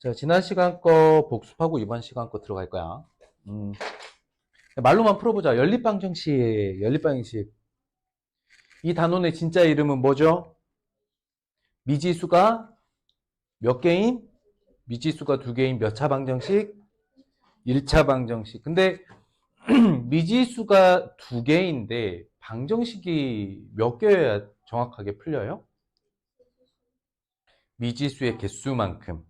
자, 지난 시간 거 복습하고 이번 시간 거 들어갈 거야. 말로만 풀어보자. 연립방정식, 연립방정식. 이 단원의 진짜 이름은 뭐죠? 미지수가 몇 개인? 미지수가 두 개인 몇 차 방정식? 1차 방정식. 근데 미지수가 두 개인데 방정식이 몇 개여야 정확하게 풀려요? 미지수의 개수만큼.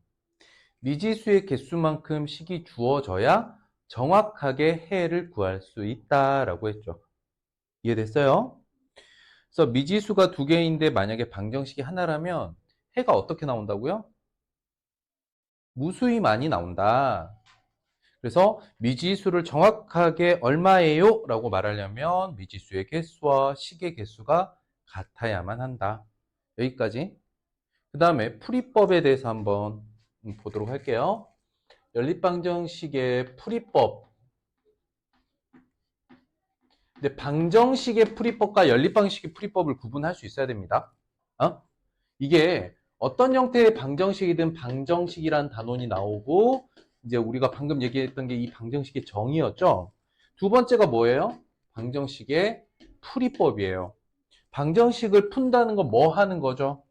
미지수의 개수만큼 식이 주어져야 정확하게 해를 구할 수 있다라고 했죠. 이해됐어요? 그래서 미지수가 두 개인데 만약에 방정식이 하나라면 해가 어떻게 나온다고요? 무수히 많이 나온다. 그래서 미지수를 정확하게 얼마예요? 라고 말하려면 미지수의 개수와 식의 개수가 같아야만 한다. 여기까지. 그 다음에 풀이법에 대해서 한번 보도록 할게요. 연립방정식의 풀이법. 근데 방정식의 풀이법과 연립방정식의 풀이법을 구분할 수 있어야 됩니다. 이게 어떤 형태의 방정식이든 방정식이란 단원이 나오고, 이제 우리가 방금 얘기했던 게 이 방정식의 정의였죠. 두 번째가 뭐예요? 방정식의 풀이법이에요. 방정식을 푼다는 건 뭐 하는 거죠?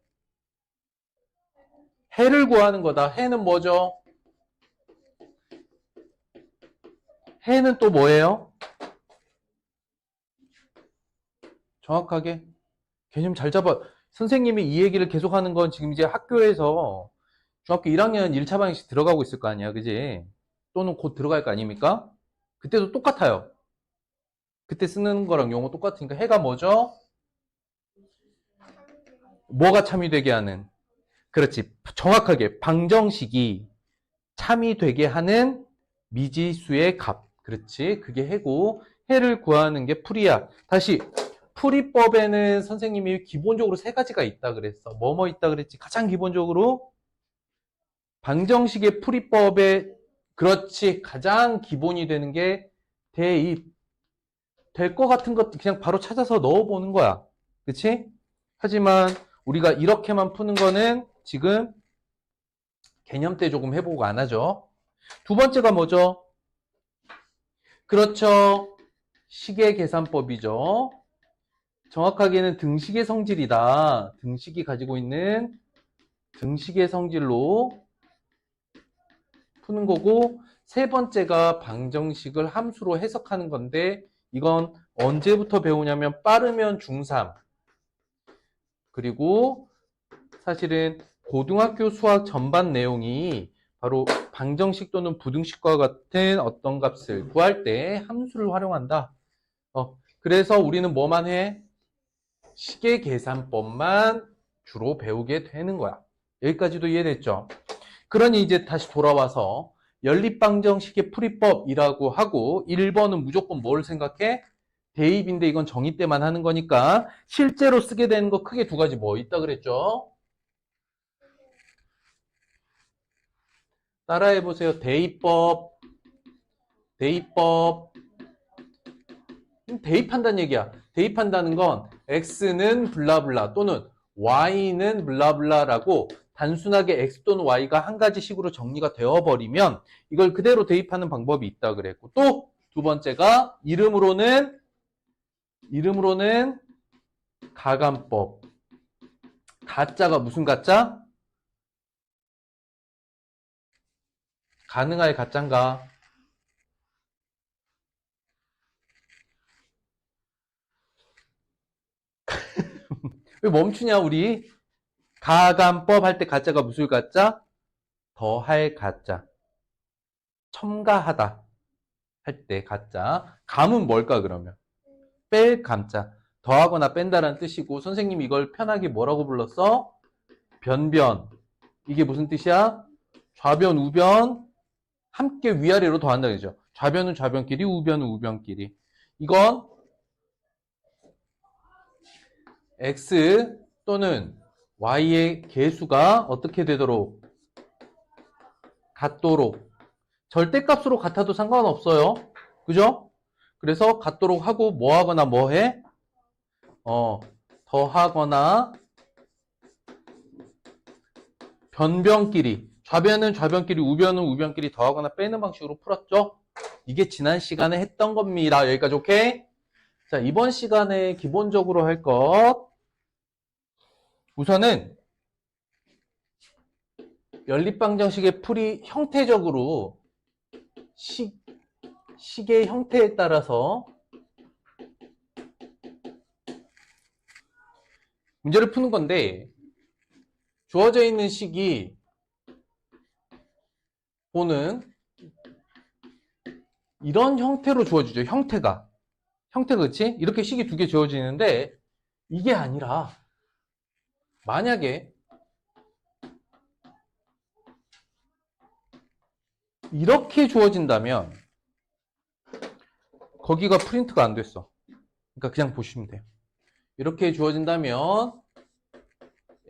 해를 구하는 거다. 해는 뭐죠? 해는 또 뭐예요? 정확하게 개념 잘 잡아. 선생님이 이 얘기를 계속하는 건 지금 이제 학교에서 중학교 1학년 1차 방정식 들어가고 있을 거 아니야, 그지? 또는 곧 들어갈 거 아닙니까? 그때도 똑같아요. 그때 쓰는 거랑 용어 똑같으니까 해가 뭐죠? 뭐가 참이되게 하는? 그렇지. 정확하게 방정식이 참이되게 하는 미지수의 값. 그렇지. 그게 해고 해를 구하는 게 풀이야. 다시 풀이법에는 선생님이 기본적으로 세 가지가 있다 그랬어. 뭐뭐 있다 그랬지? 가장 기본적으로 방정식의 풀이법에 그렇지. 가장 기본이 되는 게 대입. 될 것 같은 것도 그냥 바로 찾아서 넣어보는 거야. 그치? 하지만 우리가 이렇게만 푸는 거는 지금 개념 때 조금 해보고 안 하죠. 두 번째가 뭐죠? 그렇죠. 식의 계산법이죠. 정확하게는 등식의 성질이다. 등식이 가지고 있는 등식의 성질로 푸는 거고, 세 번째가 방정식을 함수로 해석하는 건데, 이건 언제부터 배우냐면 빠르면 중3. 그리고 사실은 고등학교 수학 전반 내용이 바로 방정식 또는 부등식과 같은 어떤 값을 구할 때 함수를 활용한다. 그래서 우리는 뭐만 해? 식의 계산법만 주로 배우게 되는 거야. 여기까지도 이해됐죠? 그러니 이제 다시 돌아와서 연립방정식의 풀이법이라고 하고 1번은 무조건 뭘 생각해? 대입인데 이건 정의 때만 하는 거니까 실제로 쓰게 되는 거 크게 두 가지 뭐 있다 그랬죠? 따라해 보세요. 대입법. 대입한다는 얘기야. 대입한다는 건 x는 블라블라 또는 y는 블라블라라고 단순하게 x 또는 y가 한 가지 식으로 정리가 되어버리면 이걸 그대로 대입하는 방법이 있다 그랬고, 또 두 번째가 이름으로는 가감법. 가짜가 무슨 가짜? 가능할 가짜인가? 왜 멈추냐 우리? 가감법 할 때 가짜가 무슨 가짜? 더할 가짜. 첨가하다 할 때 가짜. 감은 뭘까 그러면? 뺄 감자. 더하거나 뺀다라는 뜻이고, 선생님이 이걸 편하게 뭐라고 불렀어? 변변. 이게 무슨 뜻이야? 좌변, 우변 함께 위아래로 더한다 그죠? 좌변은 좌변끼리, 우변은 우변끼리. 이건 x 또는 y의 개수가 어떻게 되도록? 같도록. 절대값으로 같아도 상관없어요. 그죠? 그래서 같도록 하고 뭐 하거나 뭐 해? 더하거나 변변끼리. 좌변은 좌변끼리, 우변은 우변끼리 더하거나 빼는 방식으로 풀었죠? 이게 지난 시간에 했던 겁니다. 여기까지 오케이? 자, 이번 시간에 기본적으로 할 것. 우선은 연립방정식의 풀이 형태적으로 식의 형태에 따라서 문제를 푸는 건데, 주어져 있는 식이 보는 이런 형태로 주어지죠. 형태가 그렇지? 이렇게 식이 두 개 주어지는데 이게 아니라 만약에 이렇게 주어진다면 거기가 프린트가 안 됐어. 그러니까 그냥 보시면 돼요. 이렇게 주어진다면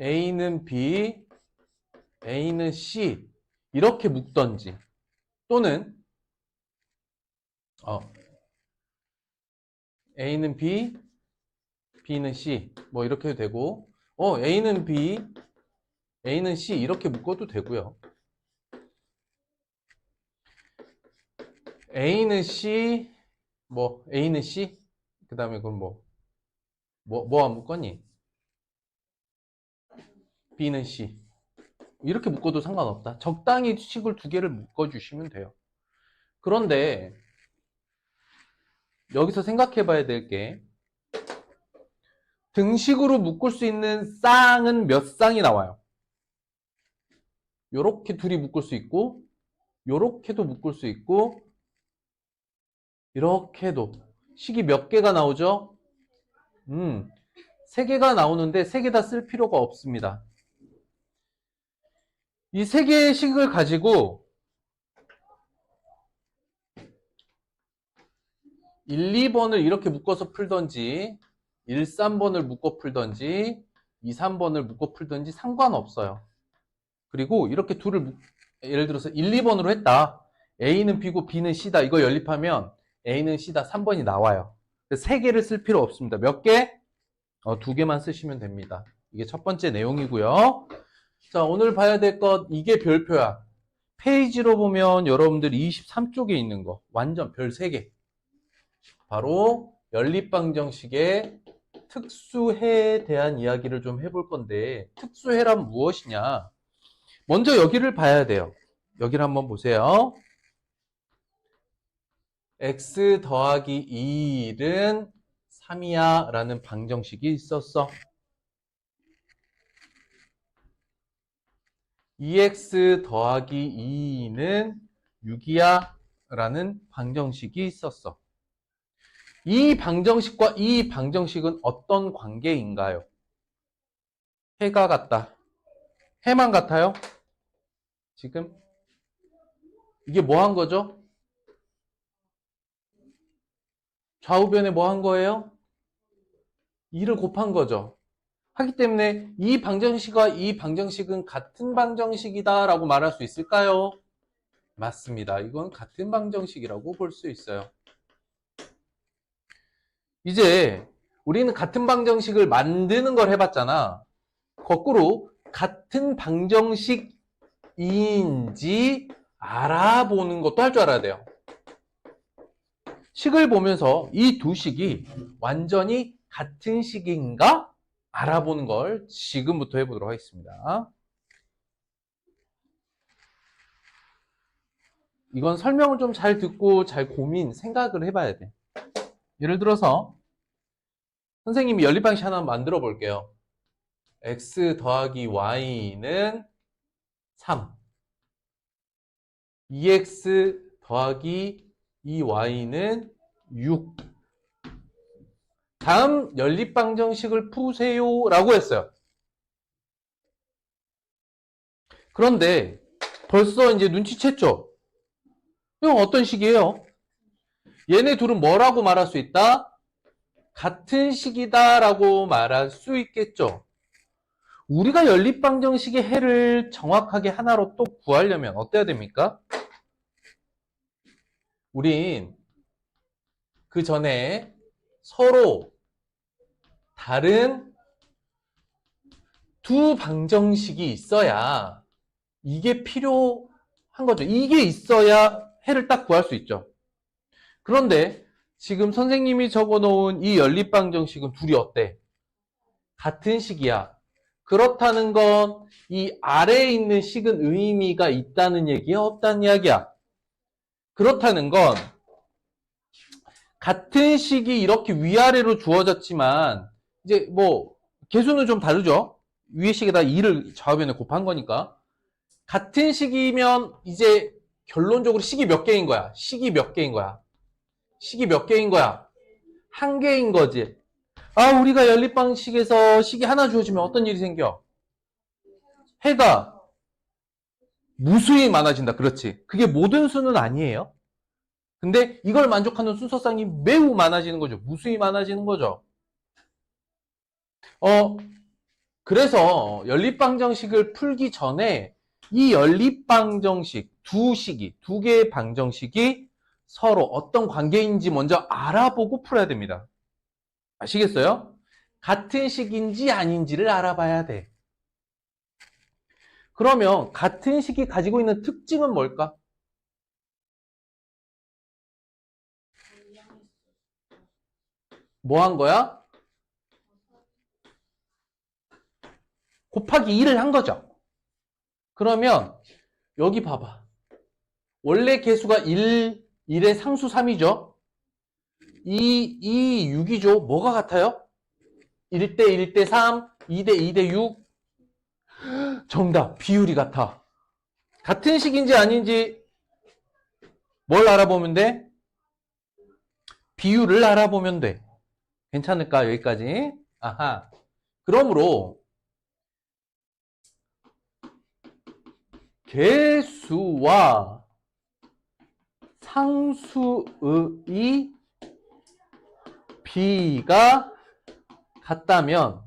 A는 B, A는 C 이렇게 묶던지 또는 A는 B, B는 C 뭐 이렇게 해도 되고 A는 B, A는 C 이렇게 묶어도 되고요. A는 C, A는 C 그 다음에 그럼 뭐 안 묶었니? B는 C 이렇게 묶어도 상관없다. 적당히 식을 두 개를 묶어주시면 돼요. 그런데 여기서 생각해 봐야 될 게 등식으로 묶을 수 있는 쌍은 몇 쌍이 나와요? 요렇게 둘이 묶을 수 있고 요렇게도 묶을 수 있고 이렇게도 식이 몇 개가 나오죠? 3개가 나오는데 3개 다 쓸 필요가 없습니다. 이 3개의 식을 가지고 1, 2번을 이렇게 묶어서 풀던지 1, 3번을 묶어 풀던지 2, 3번을 묶어 풀던지 상관없어요. 그리고 이렇게 둘을 예를 들어서 1, 2번으로 했다. A는 B고 B는 C다. 이거 연립하면 A는 C다. 3번이 나와요. 3개를 쓸 필요 없습니다. 몇 개? 2개만 쓰시면 됩니다. 이게 첫 번째 내용이고요. 자, 오늘 봐야 될 것 이게 별표야. 페이지로 보면 여러분들 23쪽에 있는 거 완전 별 3개. 바로 연립방정식의 특수해에 대한 이야기를 좀 해볼 건데 특수해란 무엇이냐? 먼저 여기를 봐야 돼요. 여기를 한번 보세요. x 더하기 2는 3이야 라는 방정식이 있었어. 2x 더하기 2는 6이야 라는 방정식이 있었어. 이 방정식과 이 방정식은 어떤 관계인가요? 해가 같다. 해만 같아요? 지금? 이게 뭐 한 거죠? 좌우변에 뭐 한 거예요? 2를 곱한 거죠. 하기 때문에 이 방정식과 이 방정식은 같은 방정식이다 라고 말할 수 있을까요? 맞습니다. 이건 같은 방정식이라고 볼 수 있어요. 이제 우리는 같은 방정식을 만드는 걸 해봤잖아. 거꾸로 같은 방정식인지 알아보는 것도 할 줄 알아야 돼요. 식을 보면서 이 두 식이 완전히 같은 식인가 알아보는 걸 지금부터 해보도록 하겠습니다. 이건 설명을 좀 잘 듣고 잘 생각을 해봐야 돼. 예를 들어서 선생님이 연립방식 하나 만들어 볼게요. x 더하기 y는 3 2x 더하기 2y는 6 다음 연립방정식을 푸세요 라고 했어요. 그런데 벌써 이제 눈치챘죠? 이건 어떤 식이에요? 얘네 둘은 뭐라고 말할 수 있다? 같은 식이다 라고 말할 수 있겠죠. 우리가 연립방정식의 해를 정확하게 하나로 또 구하려면 어때야 됩니까? 우린 그 전에 서로 다른 두 방정식이 있어야 이게 필요한 거죠. 이게 있어야 해를 딱 구할 수 있죠. 그런데 지금 선생님이 적어놓은 이 연립방정식은 둘이 어때? 같은 식이야. 그렇다는 건 이 아래에 있는 식은 의미가 있다는 얘기야? 없다는 이야기야? 그렇다는 건 같은 식이 이렇게 위아래로 주어졌지만 이제 뭐 개수는 좀 다르죠? 위의 식에다 2를 좌우변에 곱한 거니까 같은 식이면 이제 결론적으로 식이 몇 개인 거야? 식이 몇 개인 거야? 식이 몇 개인 거야? 한 개인 거지. 아, 우리가 연립방식에서 식이 하나 주어지면 어떤 일이 생겨? 해가 무수히 많아진다. 그렇지. 그게 모든 수는 아니에요. 근데 이걸 만족하는 순서쌍이 매우 많아지는 거죠. 무수히 많아지는 거죠. 그래서 연립방정식을 풀기 전에 이 연립방정식 두 개의 방정식이 서로 어떤 관계인지 먼저 알아보고 풀어야 됩니다. 아시겠어요? 같은 식인지 아닌지를 알아봐야 돼. 그러면 같은 식이 가지고 있는 특징은 뭘까? 뭐 한 거야? 곱하기 2를 한 거죠. 그러면 여기 봐봐. 원래 개수가 1의 상수 3이죠. 2, 6이죠. 뭐가 같아요? 1대 1대 3, 2대 2대 6. 정답. 비율이 같아. 같은 식인지 아닌지 뭘 알아보면 돼? 비율을 알아보면 돼. 괜찮을까? 여기까지. 아하. 그러므로 개수와 상수의 비가 같다면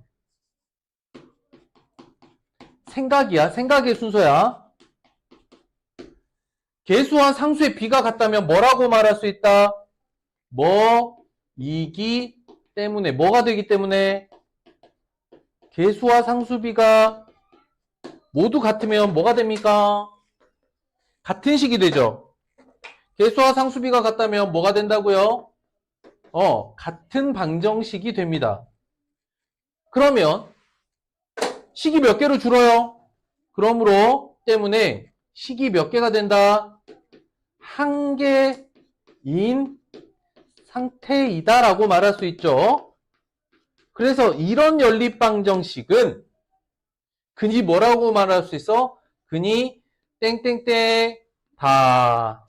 생각이야. 생각의 순서야. 개수와 상수의 비가 같다면 뭐라고 말할 수 있다? 뭐이기 때문에 뭐가 되기 때문에 개수와 상수비가 모두 같으면 뭐가 됩니까? 같은 식이 되죠. 개수와 상수비가 같다면 뭐가 된다고요? 같은 방정식이 됩니다. 그러면 식이 몇 개로 줄어요? 그러므로 때문에 식이 몇 개가 된다? 한 개인 상태이다라고 말할 수 있죠. 그래서 이런 연립방정식은 근이 뭐라고 말할 수 있어? 근이 땡땡땡 다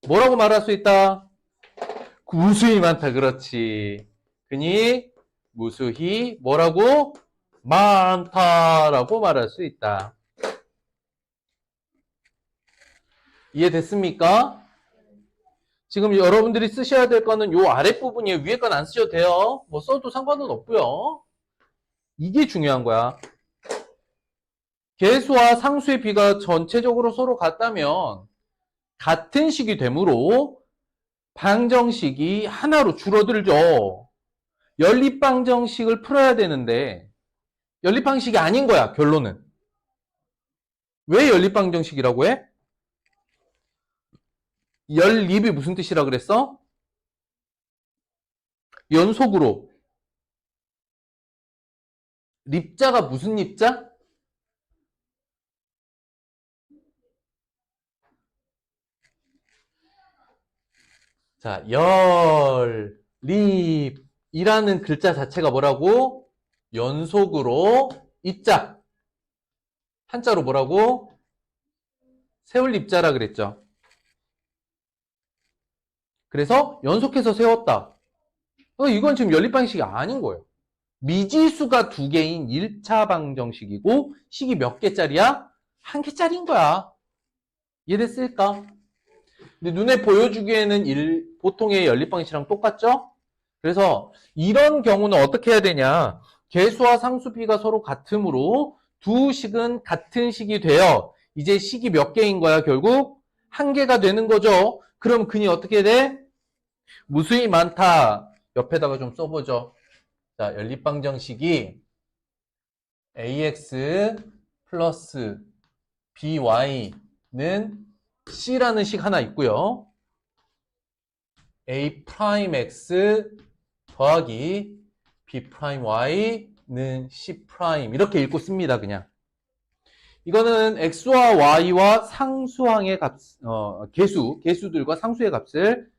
뭐라고 말할 수 있다? 무수히 많다. 그렇지. 근이 무수히 뭐라고? 많다라고 말할 수 있다. 이해됐습니까? 지금 여러분들이 쓰셔야 될 거는 요 아랫부분이에요. 위에 건 안 쓰셔도 돼요. 뭐 써도 상관은 없고요. 이게 중요한 거야. 개수와 상수의 비가 전체적으로 서로 같다면 같은 식이 되므로 방정식이 하나로 줄어들죠. 연립방정식을 풀어야 되는데 연립방식이 아닌 거야. 결론은. 왜 연립방정식이라고 해? 연립이 무슨 뜻이라 그랬어? 연속으로. 립자가 무슨 립자? 자, 연립이라는 글자 자체가 뭐라고? 연속으로 입자. 한자로 뭐라고? 세울 입자라 그랬죠. 그래서 연속해서 세웠다. 이건 지금 연립방식이 아닌 거예요. 미지수가 두 개인 1차 방정식이고 식이 몇 개짜리야? 한 개짜리인 거야. 이해됐을까? 근데 눈에 보여주기에는 보통의 연립방식이랑 똑같죠? 그래서 이런 경우는 어떻게 해야 되냐? 개수와 상수비가 서로 같으므로 두 식은 같은 식이 되어 이제 식이 몇 개인 거야? 결국 한 개가 되는 거죠. 그럼 근이 어떻게 돼? 무수히 많다. 옆에다가 좀 써보죠. 자, 연립방정식이 ax 플러스 by는 c라는 식 하나 있고요. a'x 더하기 b'y는 c' 이렇게 읽고 씁니다. 그냥. 이거는 x와 y와 상수항의 값, 개수들과 상수의 값을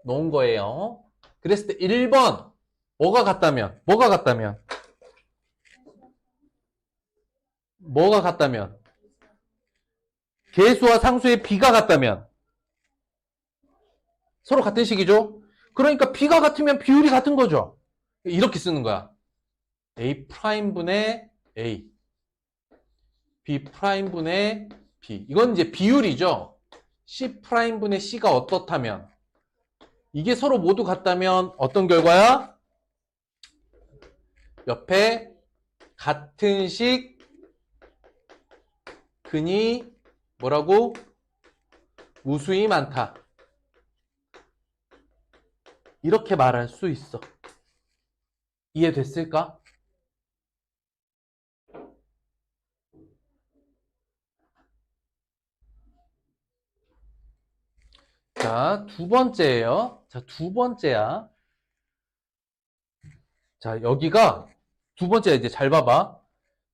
놓은 거예요. 그랬을 때 1번 뭐가 같다면 개수와 상수의 b가 같다면 서로 같은 식이죠. 그러니까 b가 같으면 비율이 같은 거죠. 이렇게 쓰는 거야. a'분의 a, b'분의 b. 이건 이제 비율이죠. c'분의 c가 어떻다면, 이게 서로 모두 같다면 어떤 결과야? 옆에 같은 식 근이 뭐라고? 무수히 많다. 이렇게 말할 수 있어. 이해됐을까? 자, 두 번째예요. 자, 두 번째야. 자, 여기가 두 번째야. 이제 잘 봐봐.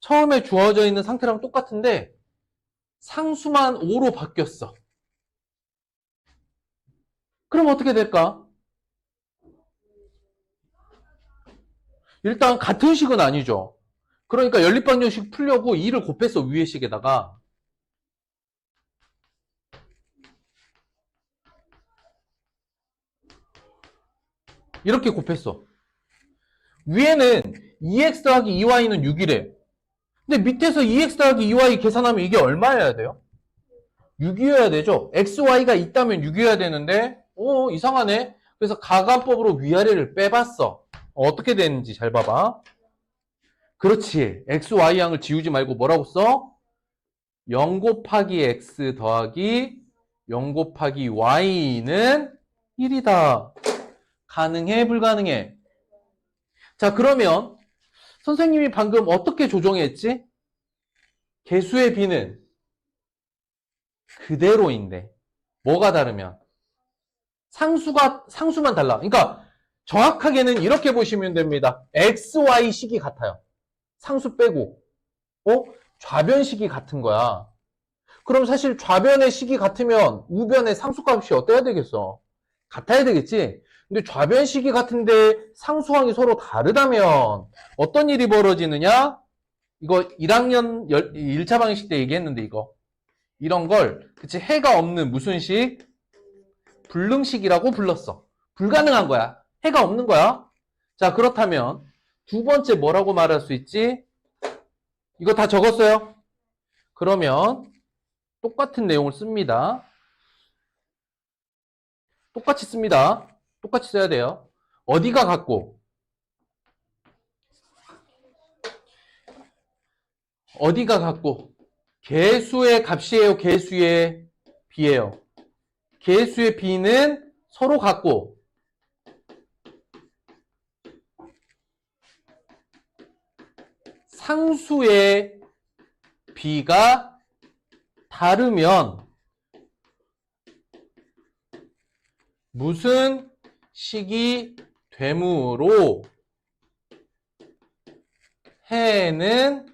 처음에 주어져 있는 상태랑 똑같은데 상수만 5로 바뀌었어. 그럼 어떻게 될까? 일단 같은 식은 아니죠. 그러니까 연립방정식 풀려고 2를 곱했어. 위의 식에다가. 이렇게 곱했어. 위에는 2x 더하기 2y는 6이래. 근데 밑에서 2x 더하기 2y 계산하면 이게 얼마여야 돼요? 6이어야 되죠. xy가 있다면 6이어야 되는데 이상하네. 그래서 가간법으로 위아래를 빼봤어. 어떻게 되는지 잘 봐봐. 그렇지. xy양을 지우지 말고 뭐라고 써? 0 곱하기 x 더하기 0 곱하기 y는 1이다. 가능해? 불가능해? 자, 그러면 선생님이 방금 어떻게 조정했지? 개수의 b는 그대로인데 뭐가 다르면? 상수만 달라. 그러니까 정확하게는 이렇게 보시면 됩니다. x, y 식이 같아요. 상수 빼고. 좌변식이 같은 거야. 그럼 사실 좌변의 식이 같으면 우변의 상수값이 어때야 되겠어? 같아야 되겠지? 근데 좌변식이 같은데 상수항이 서로 다르다면 어떤 일이 벌어지느냐? 이거 1학년 1차 방정식 때 얘기했는데 이거. 이런 걸 그치 해가 없는 무슨 식? 불능식이라고 불렀어. 불가능한 거야. 해가 없는 거야. 자, 그렇다면 두 번째 뭐라고 말할 수 있지? 이거 다 적었어요? 그러면 똑같은 내용을 씁니다. 똑같이 씁니다. 똑같이 써야 돼요. 어디가 같고? 어디가 같고? 개수의 값이에요? 개수의 b예요? 개수의 b는 서로 같고 상수의 b가 다르면 무슨 식이 되므로 해는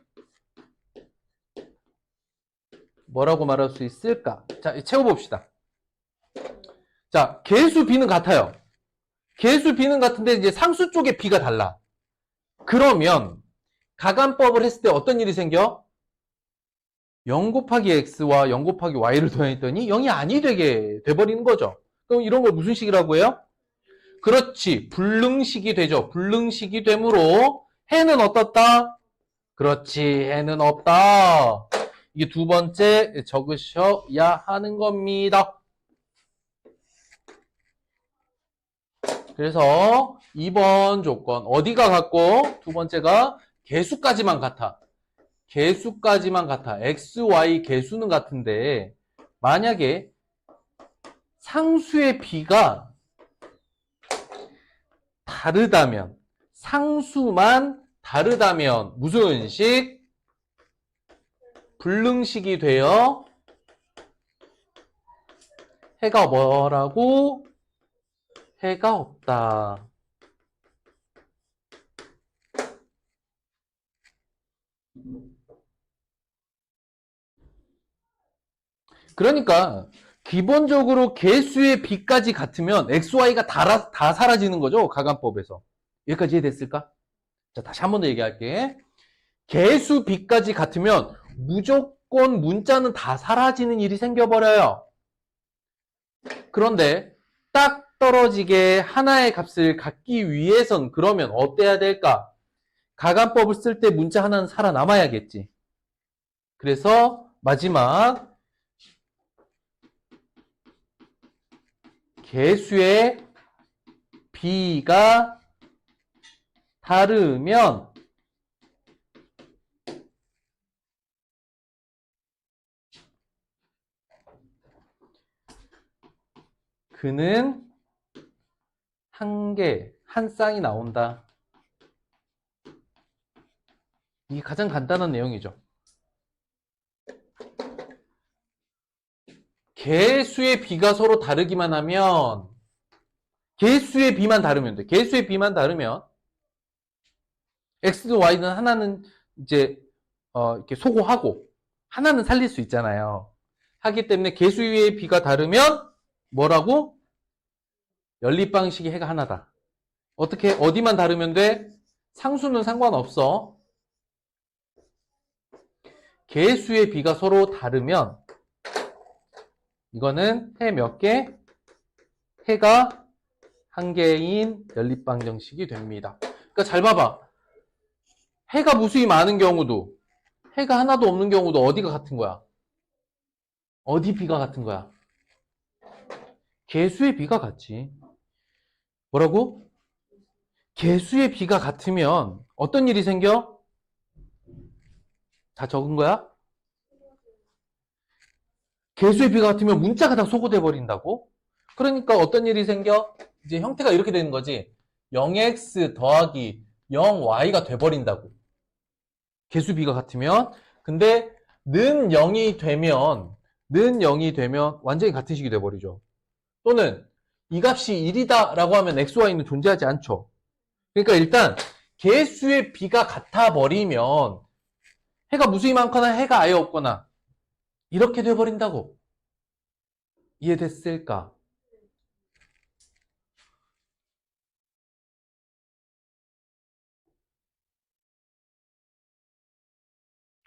뭐라고 말할 수 있을까? 자, 채워봅시다. 자, 개수 b는 같아요. 개수 b는 같은데 이제 상수 쪽에 b가 달라. 그러면 가간법을 했을 때 어떤 일이 생겨? 0 곱하기 x와 0 곱하기 y를 더했더니 0이 아니 되게 돼버리는 거죠. 그럼 이런 걸 무슨 식이라고 해요? 그렇지. 불능식이 되죠. 불능식이 되므로 해는 어떻다? 그렇지. 해는 없다. 이게 두 번째 적으셔야 하는 겁니다. 그래서 2번 조건 어디가 같고 두 번째가 개수까지만 같아. 개수까지만 같아. x, y 개수는 같은데 만약에 상수의 b가 다르다면 상수만 다르다면 무슨 식? 불능식이 되어 해가 뭐라고? 해가 없다. 그러니까 기본적으로 개수의 비까지 같으면 XY가 다 사라지는 거죠. 가간법에서. 여기까지 이해됐을까? 자, 다시 한 번 더 얘기할게. 개수 비까지 같으면 무조건 문자는 다 사라지는 일이 생겨버려요. 그런데 딱 떨어지게 하나의 값을 갖기 위해선 그러면 어때야 될까? 가간법을 쓸 때 문자 하나는 살아남아야겠지. 그래서 마지막 개수의 비가 다르면 그는 한 쌍이 나온다. 이게 가장 간단한 내용이죠. 개수의 비가 서로 다르기만 하면 개수의 비만 다르면 돼. 개수의 비만 다르면 x도 y는 하나는 이제 이렇게 소고하고 하나는 살릴 수 있잖아요. 하기 때문에 개수의 비가 다르면 뭐라고? 연립방식의 해가 하나다. 어떻게 어디만 다르면 돼? 상수는 상관없어. 개수의 비가 서로 다르면 이거는 해 몇 개? 해가 한 개인 연립방정식이 됩니다. 그러니까 잘 봐봐. 해가 무수히 많은 경우도 해가 하나도 없는 경우도 어디가 같은 거야? 어디 비가 같은 거야? 개수의 비가 같지. 뭐라고? 개수의 비가 같으면 어떤 일이 생겨? 다 적은 거야? 개수의 비가 같으면 문자가 다 소거돼 버린다고? 그러니까 어떤 일이 생겨? 이제 형태가 이렇게 되는 거지. 0x 더하기 0y가 돼버린다고. 개수 비가 같으면. 근데 는 0이 되면 완전히 같은 식이 돼버리죠. 또는 이 값이 1이다 라고 하면 xy는 존재하지 않죠. 그러니까 일단 개수의 비가 같아 버리면 해가 무수히 많거나 해가 아예 없거나 이렇게 돼버린다고. 이해됐을까?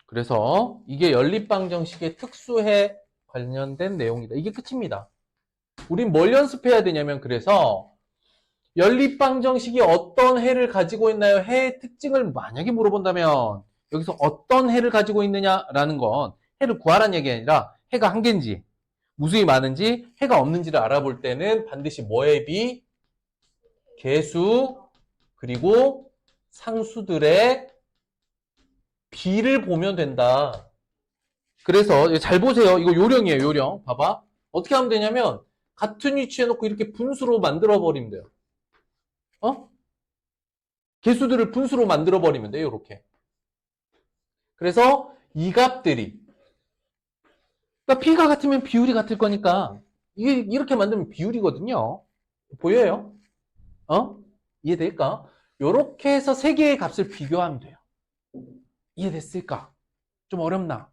그래서 이게 연립방정식의 특수해 관련된 내용이다. 이게 끝입니다. 우린 뭘 연습해야 되냐면 그래서 연립방정식이 어떤 해를 가지고 있나요? 해의 특징을 만약에 물어본다면 여기서 어떤 해를 가지고 있느냐라는 건 해를 구하라는 얘기 아니라 해가 한 개인지 무수히 많은지 해가 없는지를 알아볼 때는 반드시 뭐에 비? 개수 그리고 상수들의 비를 보면 된다. 그래서 잘 보세요. 이거 요령이에요. 요령. 봐봐. 어떻게 하면 되냐면 같은 위치에 놓고 이렇게 분수로 만들어 버리면 돼요. 개수들을 분수로 만들어 버리면 돼요. 이렇게. 그래서 이 값들이 그러니까 P가 같으면 비율이 같을 거니까 이게 이렇게 만들면 비율이거든요. 보여요? 이해될까? 이렇게 해서 세 개의 값을 비교하면 돼요. 이해됐을까? 좀 어렵나?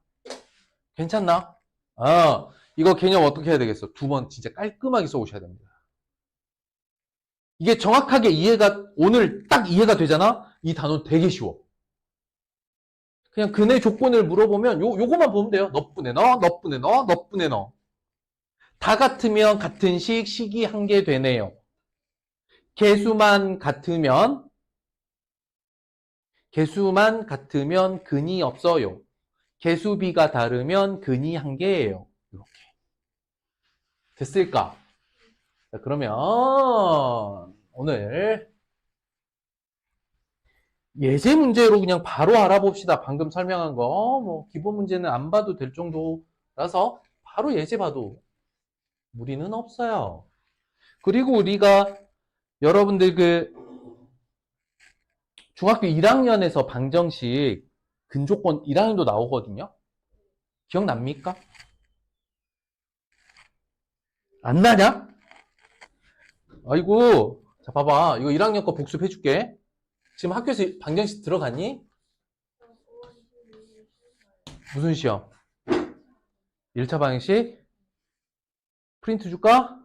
괜찮나? 이거 개념 어떻게 해야 되겠어? 두 번 진짜 깔끔하게 써오셔야 됩니다. 이게 정확하게 오늘 딱 이해가 되잖아? 이 단어 되게 쉬워. 그냥 근의 조건을 물어보면 요거만 보면 돼요. 너뿐에 넣어, 너뿐에 넣어, 너뿐에 넣어. 다 같으면 같은 식이 한 개 되네요. 개수만 같으면 근이 없어요. 개수비가 다르면 근이 한 개예요. 이렇게. 됐을까? 자, 그러면 오늘 예제 문제로 그냥 바로 알아봅시다. 방금 설명한 거. 뭐 기본 문제는 안 봐도 될 정도라서 바로 예제 봐도 무리는 없어요. 그리고 우리가 여러분들 중학교 1학년에서 방정식 근조건 1학년도 나오거든요. 기억납니까? 안 나냐? 아이고, 자, 봐봐. 이거 1학년 거 복습해줄게. 지금 학교에서 방정식 들어갔니? 무슨 시험? 1차 방정식? 프린트 줄까?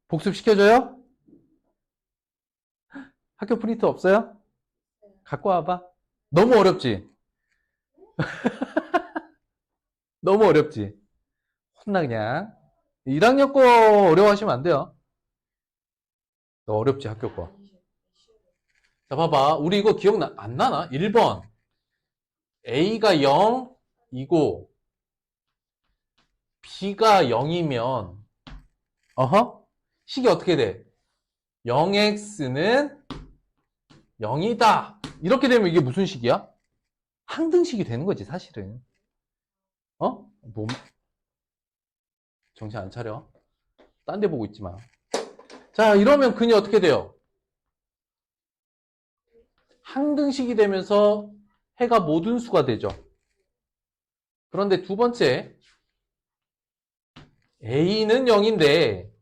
복습 시켜줘요? 학교 프린트 없어요? 갖고 와봐. 너무 어렵지? 너무 어렵지? 혼나 그냥. 1학년 거 어려워하시면 안 돼요. 너 어렵지 학교 거. 자 봐봐. 우리 이거 안 나나? 1번 A가 0이고 B가 0이면 식이 어떻게 돼? 0x는 0이다. 이렇게 되면 이게 무슨 식이야? 항등식이 되는 거지 사실은. 정신 안 차려. 딴 데 보고 있지 마. 자, 이러면 근이 어떻게 돼요? 항등식이 되면서 해가 모든 수가 되죠. 그런데 두 번째, A는 0인데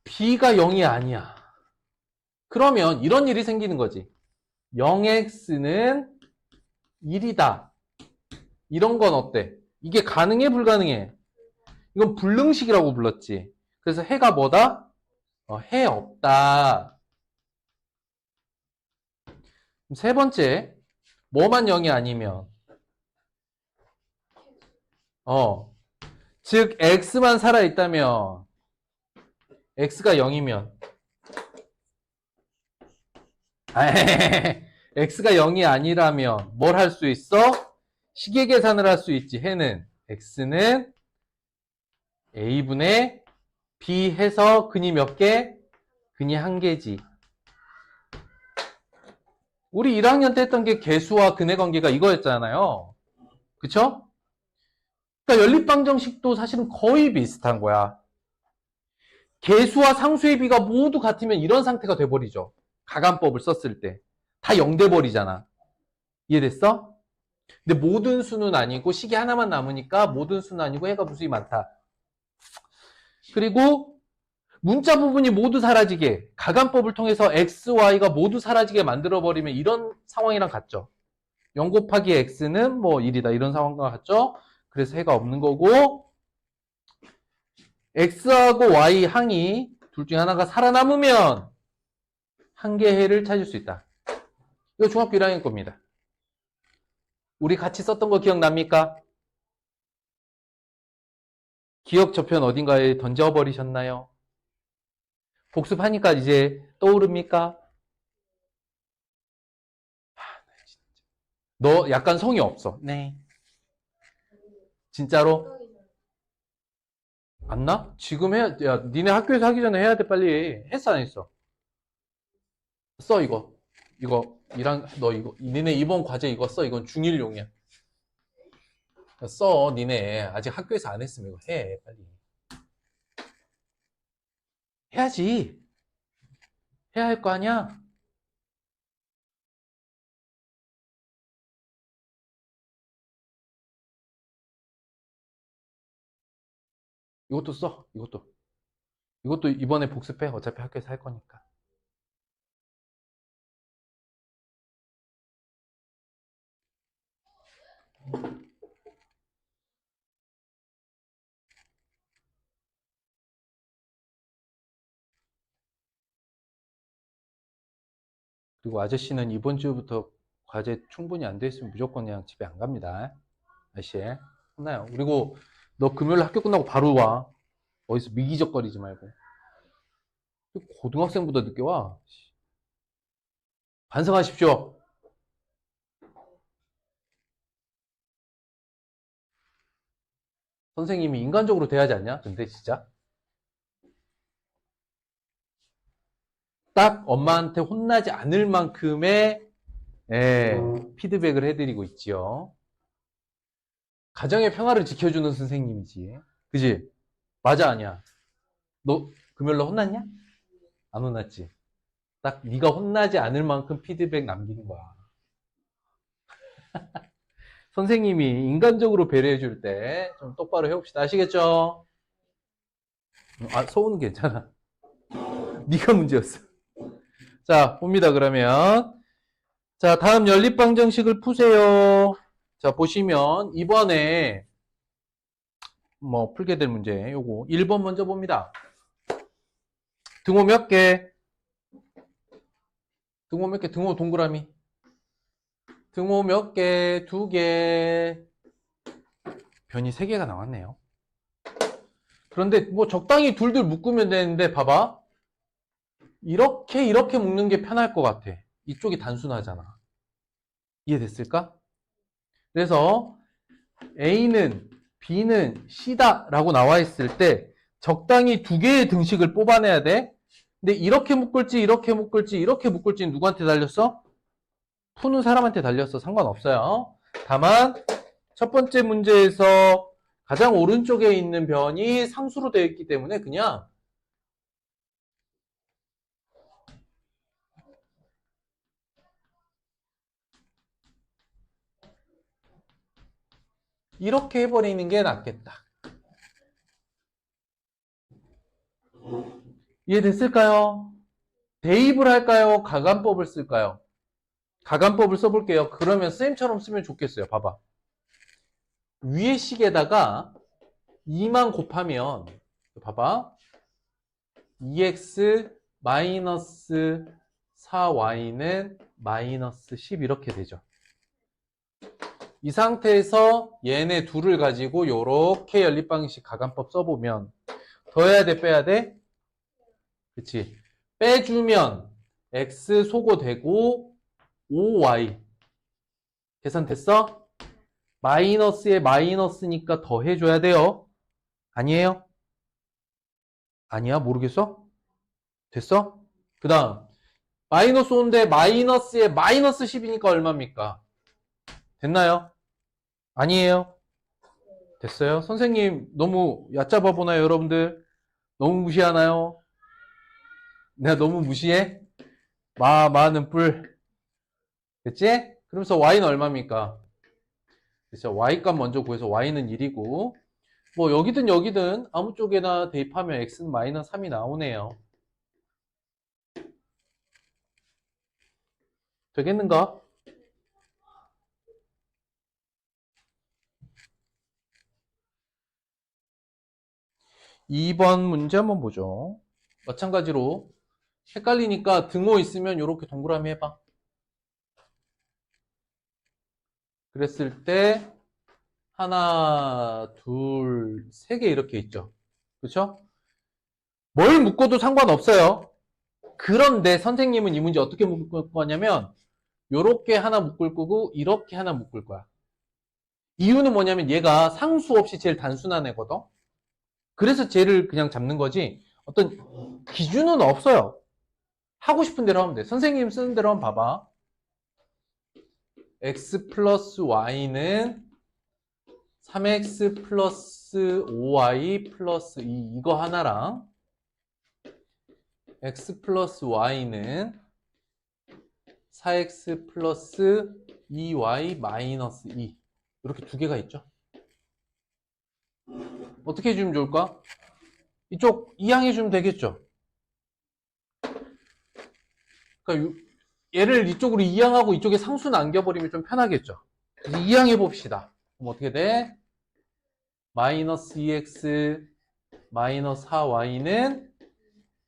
B가 0이 아니야. 그러면 이런 일이 생기는 거지. 0x는 1이다. 이런 건 어때? 이게 가능해, 불가능해? 이건 불능식이라고 불렀지. 그래서 해가 뭐다? 해 없다. 세 번째, 뭐만 0이 아니면 즉 x만 살아있다면 x가 0이면 x가 0이 아니라면 뭘 할 수 있어? 식의 계산을 할 수 있지. 해는 x는 a분의 b 해서 근이 몇 개? 근이 한 개지. 우리 1학년 때 했던 게 개수와 근의 관계가 이거였잖아요. 그쵸? 그러니까 연립방정식도 사실은 거의 비슷한 거야. 개수와 상수의 비가 모두 같으면 이런 상태가 돼버리죠. 가간법을 썼을 때. 다 0 돼버리잖아. 이해됐어? 근데 모든 수는 아니고 식이 하나만 남으니까 모든 수는 아니고 해가 무수히 많다. 그리고 문자 부분이 모두 사라지게 가간법을 통해서 x, y가 모두 사라지게 만들어버리면 이런 상황이랑 같죠. 0 곱하기 x는 뭐 1이다. 이런 상황과 같죠. 그래서 해가 없는 거고 x하고 y 항이 둘 중에 하나가 살아남으면 한 개의 해를 찾을 수 있다. 이거 중학교 1학년 겁니다. 우리 같이 썼던 거 기억납니까? 기억 저편 어딘가에 던져버리셨나요? 복습하니까 이제 떠오릅니까? 너 약간 성의 없어. 네. 진짜로? 안 나? 지금 해야, 야, 니네 학교에서 하기 전에 해야 돼, 빨리. 했어, 안 했어? 써, 이거. 너 이거, 니네 이번 과제 이거 써. 이건 중1용이야. 써, 니네. 아직 학교에서 안 했으면 이거 해, 빨리. 해야지. 해야 할 거 아니야? 이것도 써, 이것도. 이것도 이번에 복습해. 어차피 학교에서 할 거니까. 그리고 아저씨는 이번 주부터 과제 충분히 안 돼 있으면 무조건 그냥 집에 안 갑니다. 아저씨. 혼나요. 그리고 너 금요일 학교 끝나고 바로 와. 어디서 미기적거리지 말고. 고등학생보다 늦게 와. 반성하십시오. 선생님이 인간적으로 돼야지 않냐? 근데 진짜. 딱 엄마한테 혼나지 않을 만큼의 피드백을 해드리고 있지요. 가정의 평화를 지켜주는 선생님이지. 그지? 맞아, 아니야? 너 금요일날 혼났냐? 안 혼났지? 딱 네가 혼나지 않을 만큼 피드백 남기는 거야. 선생님이 인간적으로 배려해 줄 때 좀 똑바로 해봅시다. 아시겠죠? 아, 소은 괜찮아. 네가 문제였어. 자, 봅니다. 그러면. 자, 다음 연립방정식을 푸세요. 자, 보시면 이번에 뭐 풀게 될 문제 요거 1번 먼저 봅니다. 등호 몇 개? 등호 몇 개? 등호 동그라미. 등호 몇 개? 2개. 변이 3개가 나왔네요. 그런데 뭐 적당히 둘둘 묶으면 되는데 봐봐. 이렇게 묶는 게 편할 것 같아. 이쪽이 단순하잖아. 이해됐을까? 그래서 A는 B는 C다 라고 나와 있을 때 적당히 2개의 등식을 뽑아내야 돼. 근데 이렇게 묶을지 이렇게 묶을지 이렇게 묶을지 누구한테 달렸어? 푸는 사람한테 달렸어. 상관없어요. 다만 첫 번째 문제에서 가장 오른쪽에 있는 변이 상수로 되어 있기 때문에 그냥 이렇게 해버리는 게 낫겠다. 이해됐을까요? 대입을 할까요? 가간법을 쓸까요? 가간법을 써볼게요. 그러면 쌤처럼 쓰면 좋겠어요. 봐봐. 위에 식에다가 2만 곱하면 봐봐. 2x 마이너스 4y는 마이너스 10 이렇게 되죠. 이 상태에서 얘네 둘을 가지고 이렇게 연립방식 가간법 써보면 더해야 돼, 빼야 돼? 그치? 빼주면 x 소거되고 5y 계산됐어? 마이너스에 마이너스니까 더해줘야 돼요. 아니에요? 아니야? 모르겠어? 됐어? 그 다음 마이너스 5인데 마이너스에 마이너스 10이니까 얼마입니까? 됐나요? 아니에요? 됐어요? 선생님 너무 얕잡아 보나요, 여러분들? 너무 무시하나요? 내가 너무 무시해? 마는 뿔. 됐지? 그러면서 y는 얼마입니까? 그래서 y값 먼저 구해서 y는 1이고 뭐 여기든 여기든 아무 쪽에나 대입하면 x는 마이너스 3이 나오네요. 되겠는가? (2번) 문제 한번 보죠. 마찬가지로 헷갈리니까 등호 있으면 이렇게 동그라미 해봐. 그랬을 때 하나, 둘, 세 개 이렇게 있죠. 그렇죠? 뭘 묶어도 상관없어요. 그런데 선생님은 이 문제 어떻게 묶을 거냐면 이렇게 하나 묶을 거고 이렇게 하나 묶을 거야. 이유는 뭐냐면 얘가 상수 없이 제일 단순한 애거든. 그래서 쟤를 그냥 잡는 거지 어떤 기준은 없어요. 하고 싶은 대로 하면 돼. 선생님 쓰는 대로 한번 봐봐. x 플러스 y는 3x 플러스 5y 플러스 2 이거 하나랑 x 플러스 y는 4x 플러스 2y 마이너스 2 이렇게 두 개가 있죠. 어떻게 해주면 좋을까? 이쪽 이항해주면 되겠죠. 그러니까 얘를 이쪽으로 이항하고 이쪽에 상수 남겨버리면 좀 편하겠죠. 그래서 이항해 봅시다. 그럼 어떻게 돼? 마이너스 2x 마이너스 4y는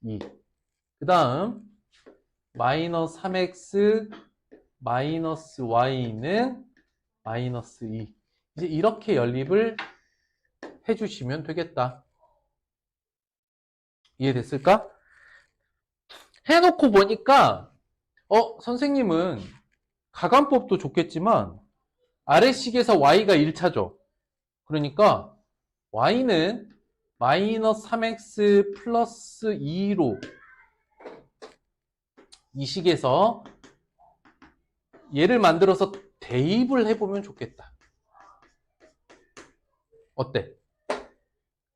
2. 그 다음 마이너스 3x 마이너스 y는 마이너스 2. 이제 이렇게 연립을 해주시면 되겠다. 이해됐을까? 해놓고 보니까 선생님은 가간법도 좋겠지만 아래식에서 y가 1차죠. 그러니까 y는 마이너스 3x 플러스 2로 이 식에서 얘를 만들어서 대입을 해보면 좋겠다. 어때?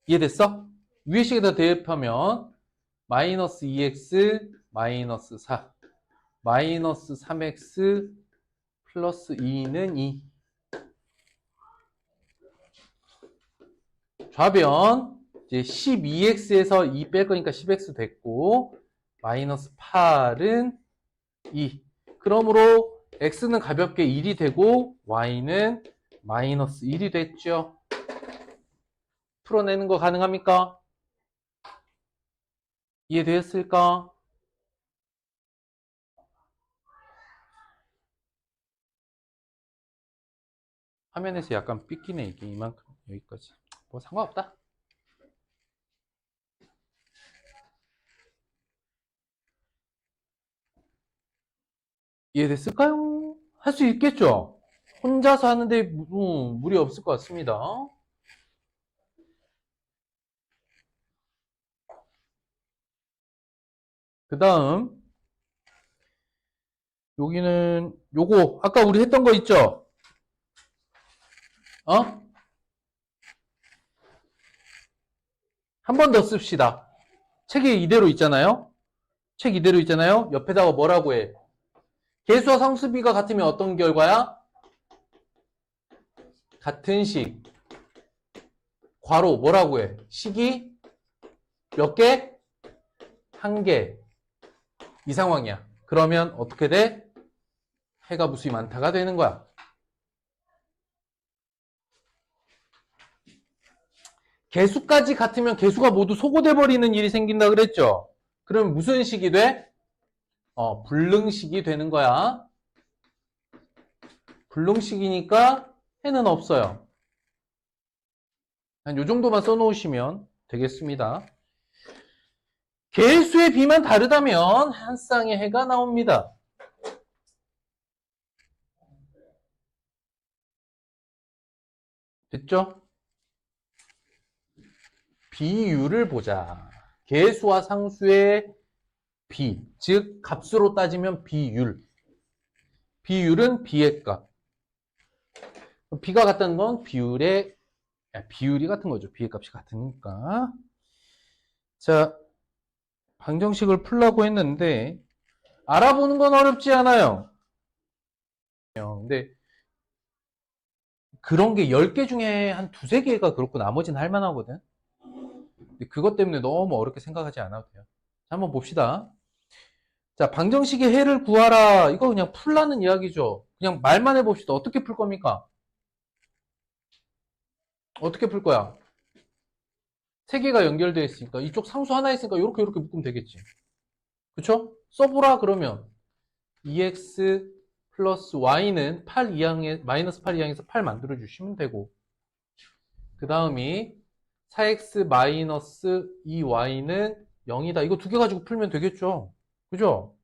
이해됐어? 위에 식에다 대입하면 마이너스 2x 마이너스 4 마이너스 3x 플러스 2는 2 좌변 이제 12x에서 2 뺄 거니까 10x 됐고 마이너스 8은 2. 그러므로 x는 가볍게 1이 되고 y는 마이너스 1이 됐죠. 풀어내는 거 가능합니까? 이해되었을까? 화면에서 약간 삐끼네 이게 이만큼 여기까지. 뭐 상관없다. 이해됐을까요? 할 수 있겠죠? 혼자서 하는데 무리 없을 것 같습니다. 그 다음 여기는 요거 아까 우리 했던 거 있죠? 어? 한 번 더 씁시다. 책이 이대로 있잖아요? 책 이대로 있잖아요? 옆에다가 뭐라고 해? 계수와 상수비가 같으면 어떤 결과야? 같은 식. 괄호 뭐라고 해? 식이 몇 개? 한 개. 이 상황이야. 그러면 어떻게 돼? 해가 무수히 많다가 되는 거야. 개수까지 같으면 개수가 모두 소거돼 버리는 일이 생긴다 그랬죠? 그럼 무슨 식이 돼? 불능식이 되는 거야. 불능식이니까 해는 없어요. 한 요 정도만 써놓으시면 되겠습니다. 개수의 비만 다르다면 한 쌍의 해가 나옵니다. 됐죠? 비율을 보자. 개수와 상수의 비, 즉 값으로 따지면 비율. 비율은 비의 값. 비가 같다는 건 비율이 같은 거죠. 비의 값이 같으니까. 자, 방정식을 풀라고 했는데 알아보는 건 어렵지 않아요. 근데 그런 게 10개 중에 한 두세 개가 그렇고 나머지는 할 만하거든. 근데 그것 때문에 너무 어렵게 생각하지 않아도 돼요. 자, 한번 봅시다. 자, 방정식의 해를 구하라. 이거 그냥 풀라는 이야기죠. 그냥 말만 해봅시다. 어떻게 풀 겁니까? 어떻게 풀 거야? 세 개가 연결되어 있으니까 이쪽 상수 하나 있으니까 이렇게 묶으면 되겠지. 그쵸? 써보라 그러면 2x 플러스 y는 8 이항에 마이너스 8 이항에서 8 만들어 주시면 되고 그 다음이 4x 마이너스 2y는 0이다. 이거 두 개 가지고 풀면 되겠죠. 그죠?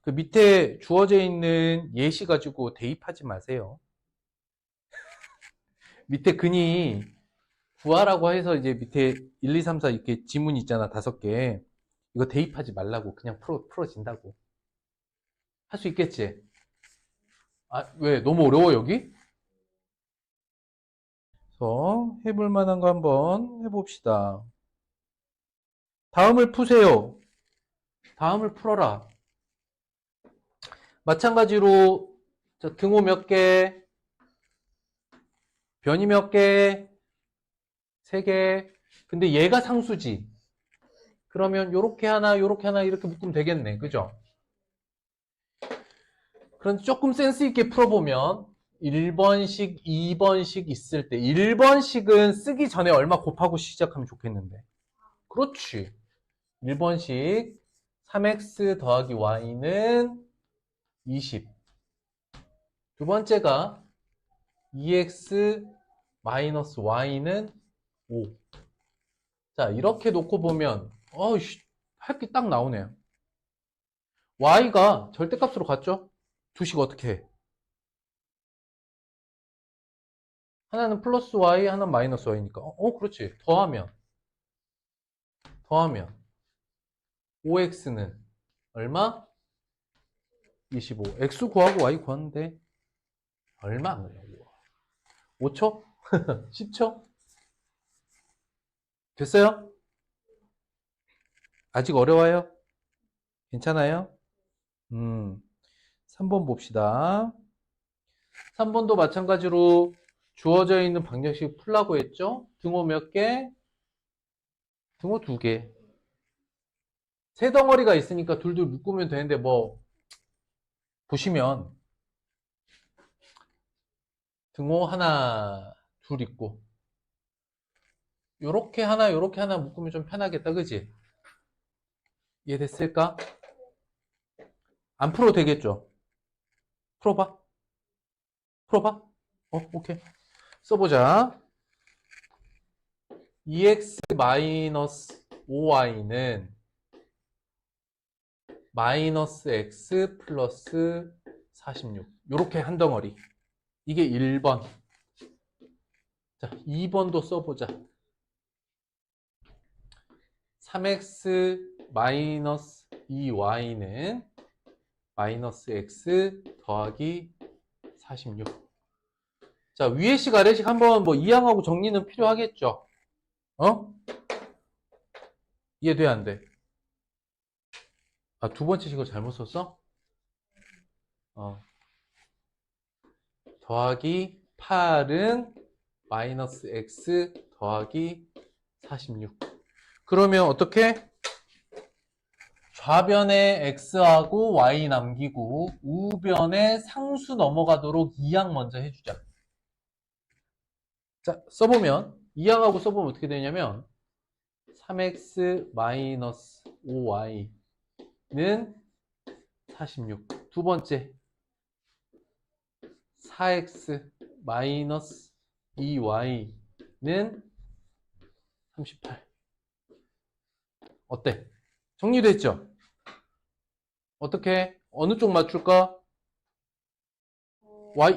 그 밑에 주어져 있는 예시 가지고 대입하지 마세요. 밑에 근이 구하라고 해서 이제 밑에 1, 2, 3, 4 이렇게 지문 있잖아. 5개. 이거 대입하지 말라고. 그냥 풀어진다고. 할 수 있겠지? 아, 왜? 너무 어려워, 여기? 그래서 해볼 만한 거 한번 해봅시다. 다음을 푸세요. 다음을 풀어라. 마찬가지로 등호 몇 개, 변이 몇 개, 3개. 근데 얘가 상수지. 그러면 요렇게 하나, 요렇게 하나 이렇게 묶으면 되겠네. 그죠? 그런데 조금 센스 있게 풀어보면 1번식, 2번식 있을 때 1번식은 쓰기 전에 얼마 곱하고 시작하면 좋겠는데. 그렇지. 1번식 3x 더하기 y는 20. 두 번째가 2x 마이너스 y는 5. 자, 이렇게 놓고 보면 할 게 딱 나오네요. y가 절대값으로 갔죠? 두식 어떻게 해? 하나는 플러스 y, 하나는 마이너스 y니까. 그렇지. 더하면 5x는 얼마? 25. x 구하고 y 구하는데 얼마 안 걸려요. 5초? 10초? 됐어요? 아직 어려워요? 괜찮아요? 3번 봅시다. 3번도 마찬가지로 주어져 있는 방정식 풀라고 했죠? 등호 몇 개? 등호 2개. 세 덩어리가 있으니까 둘둘 묶으면 되는데 뭐 보시면 등호 하나, 둘 있고 요렇게 하나 묶으면 좀 편하겠다, 그지? 이해됐을까? 안 풀어도 되겠죠? 풀어봐. 오케이. 써보자. 2x-5y는 마이너스 x 플러스 46. 요렇게 한 덩어리. 이게 1번. 자, 2번도 써보자. 3x 마이너스 2y는 마이너스 x 더하기 46. 자, 위에식 아래식 한번 뭐 이항하고 정리는 필요하겠죠? 이해돼, 안 돼? 아, 두 번째 식을 잘못 썼어? 더하기 8은 마이너스 x 더하기 46. 그러면 어떻게? 좌변에 x하고 y 남기고 우변에 상수 넘어가도록 이항 먼저 해주자. 자, 써보면 이항하고 써보면 어떻게 되냐면 3x 마이너스 5y는 46. 두 번째 4x 마이너스 2y는 38. 어때? 정리됐죠? 어떻게? 어느 쪽 맞출까?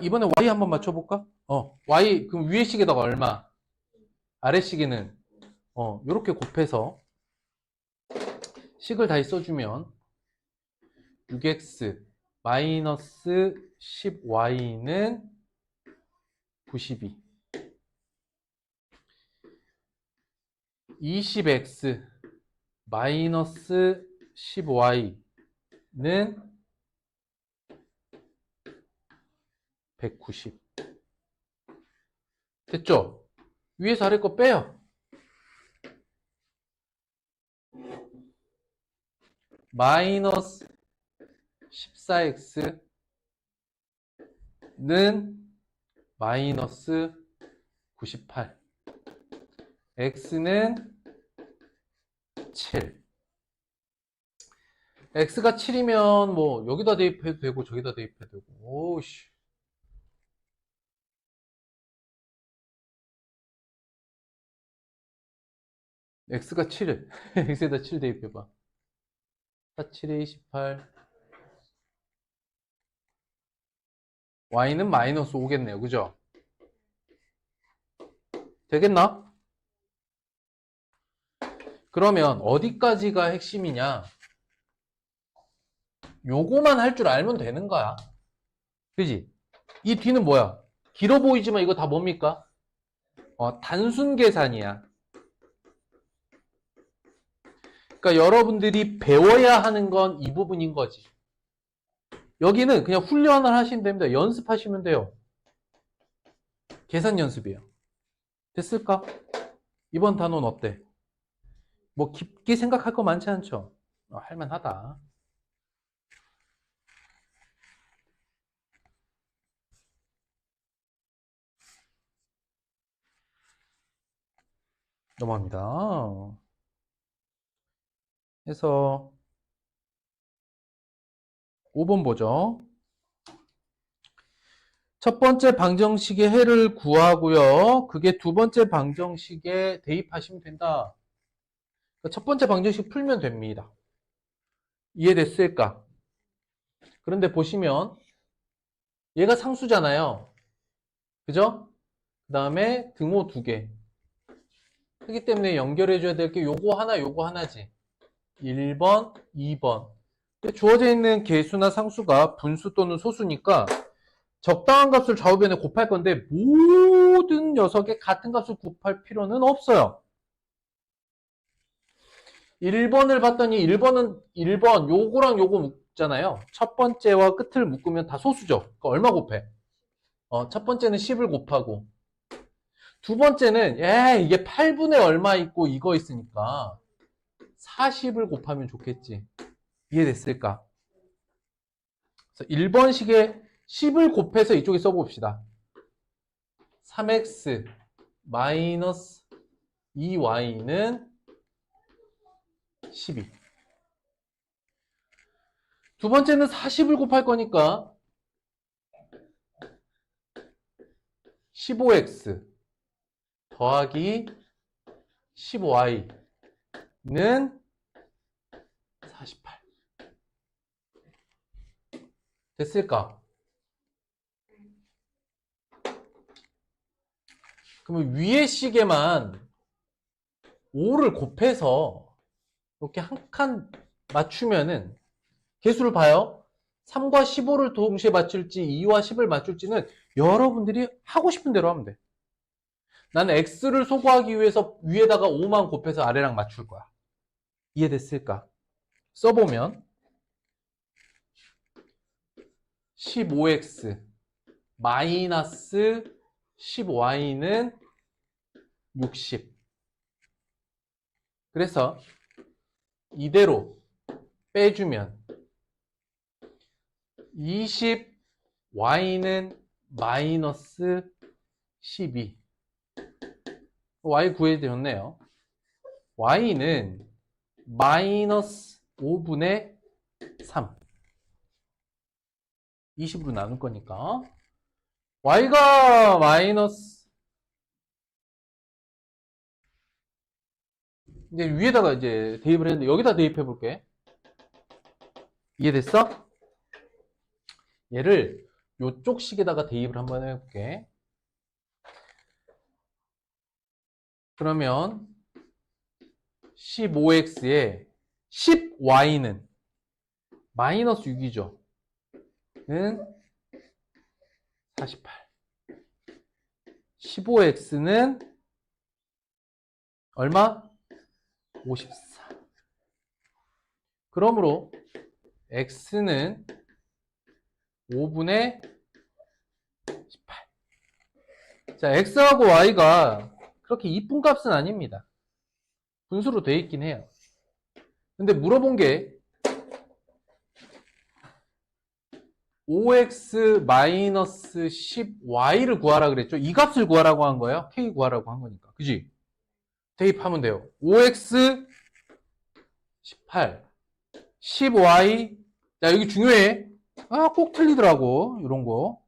이번에 y 한번 맞춰볼까? y, 그럼 위에 식에다가 얼마? 아래 식에는, 요렇게 곱해서 식을 다시 써주면 6x 마이너스 10y는 92. 20x 마이너스 10y는 190. 됐죠? 위에서 아래 거 빼요. 마이너스 14x는 마이너스 98. x는 7. x가 7이면 뭐 여기다 대입해도 되고 저기다 대입해도 되고. 오우씨. x가 7을 x에다 7 대입해봐. 4, 7에 28. y는 마이너스 5겠네요. 그죠? 되겠나? 그러면 어디까지가 핵심이냐? 요거만 할 줄 알면 되는 거야. 그지? 이 뒤는 뭐야? 길어 보이지만 이거 다 뭡니까? 단순 계산이야. 그러니까 여러분들이 배워야 하는 건 이 부분인 거지. 여기는 그냥 훈련을 하시면 됩니다. 연습하시면 돼요. 계산 연습이에요. 됐을까? 이번 단원 어때? 뭐 깊게 생각할 거 많지 않죠? 할만하다. 넘어갑니다. 그래서 5번 보죠. 첫 번째 방정식의 해를 구하고요. 그게 두 번째 방정식에 대입하시면 된다. 첫 번째 방정식 풀면 됩니다. 이해됐을까? 그런데 보시면 얘가 상수잖아요. 그죠? 그 다음에 등호 2개. 그렇기 때문에 연결해줘야 될 게 요거 하나, 요거 하나지. 1번, 2번. 주어져 있는 개수나 상수가 분수 또는 소수니까 적당한 값을 좌우변에 곱할 건데 모든 녀석에 같은 값을 곱할 필요는 없어요. 1번을 봤더니 1번은 1번 요거랑 요거 묶잖아요. 첫 번째와 끝을 묶으면 다 소수죠. 그러니까 얼마 곱해? 첫 번째는 10을 곱하고 두 번째는 이게 8분의 얼마 있고 이거 있으니까 40을 곱하면 좋겠지. 이해됐을까? 그래서 1번식에 10을 곱해서 이쪽에 써봅시다. 3x 마이너스 2y는 12. 두 번째는 40을 곱할 거니까 15x 더하기 15y는 48. 됐을까? 그러면 위의 시계만 5를 곱해서 이렇게 한 칸 맞추면은 개수를 봐요. 3과 15를 동시에 맞출지 2와 10을 맞출지는 여러분들이 하고 싶은 대로 하면 돼. 나는 x를 소거하기 위해서 위에다가 5만 곱해서 아래랑 맞출 거야. 이해됐을까? 써보면 15x 마이너스 10y는 60. 그래서 이대로 빼주면 20y는 마이너스 12. y 구해졌네요. y는 마이너스 5분의 3. 20으로 나눌 거니까 y가 마이너스 이제 위에다가 이제 대입을 했는데 여기다 대입해 볼게. 이해됐어? 얘를 요쪽 식에다가 대입을 한번 해볼게. 그러면 15x에 10y는 마이너스 6이죠. 는 48. 15x는 얼마? 54. 그러므로 x는 5분의 18. 자, x하고 y가 그렇게 이쁜 값은 아닙니다. 분수로 돼 있긴 해요. 근데 물어본 게 5x-10y를 구하라 그랬죠? 이 값을 구하라고 한 거예요. k 구하라고 한 거니까. 그지? 대입하면 돼요. 5x 18 10y 자, 여기 중요해. 꼭 틀리더라고. 이런 거.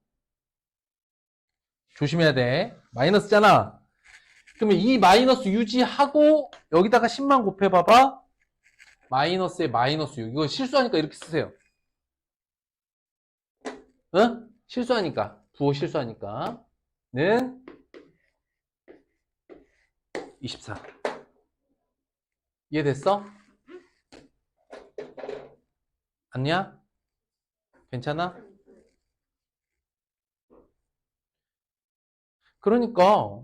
조심해야 돼. 마이너스잖아. 그러면 이 마이너스 유지하고 여기다가 10만 곱해봐봐. 마이너스에 마이너스 6. 이거 실수하니까 이렇게 쓰세요. 응? 실수하니까. 부호 실수하니까. 는 24. 이해됐어? 아니야? 괜찮아? 그러니까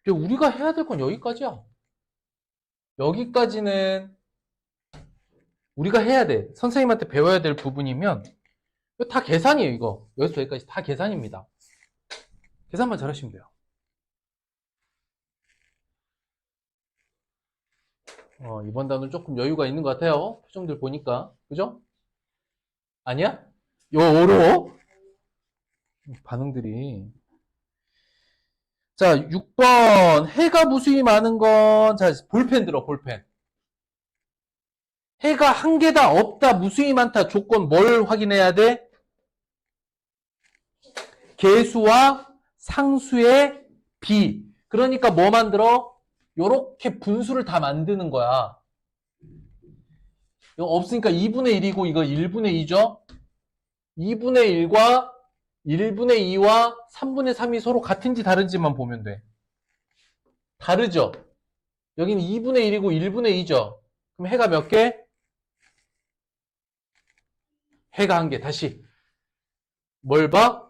이제 우리가 해야 될 건 여기까지야. 여기까지는 우리가 해야 돼. 선생님한테 배워야 될 부분이면 이거 다 계산이에요. 이거 여기서 여기까지 다 계산입니다. 계산만 잘하시면 돼요. 이번 단원 조금 여유가 있는 것 같아요. 표정들 보니까. 그죠? 아니야? 이거 어려워? 반응들이. 자, 6번. 해가 무수히 많은 건, 자, 볼펜 들어, 볼펜. 해가 한 개다, 없다, 무수히 많다. 조건 뭘 확인해야 돼? 개수와 상수의 비. 그러니까 뭐 만들어? 요렇게 분수를 다 만드는 거야. 이거 없으니까 2분의 1이고 이거 1분의 2죠? 2분의 1과 1분의 2와 3분의 3이 서로 같은지 다른지만 보면 돼. 다르죠? 여기는 2분의 1이고 1분의 2죠? 그럼 해가 몇 개? 해가 한 개. 다시. 뭘 봐?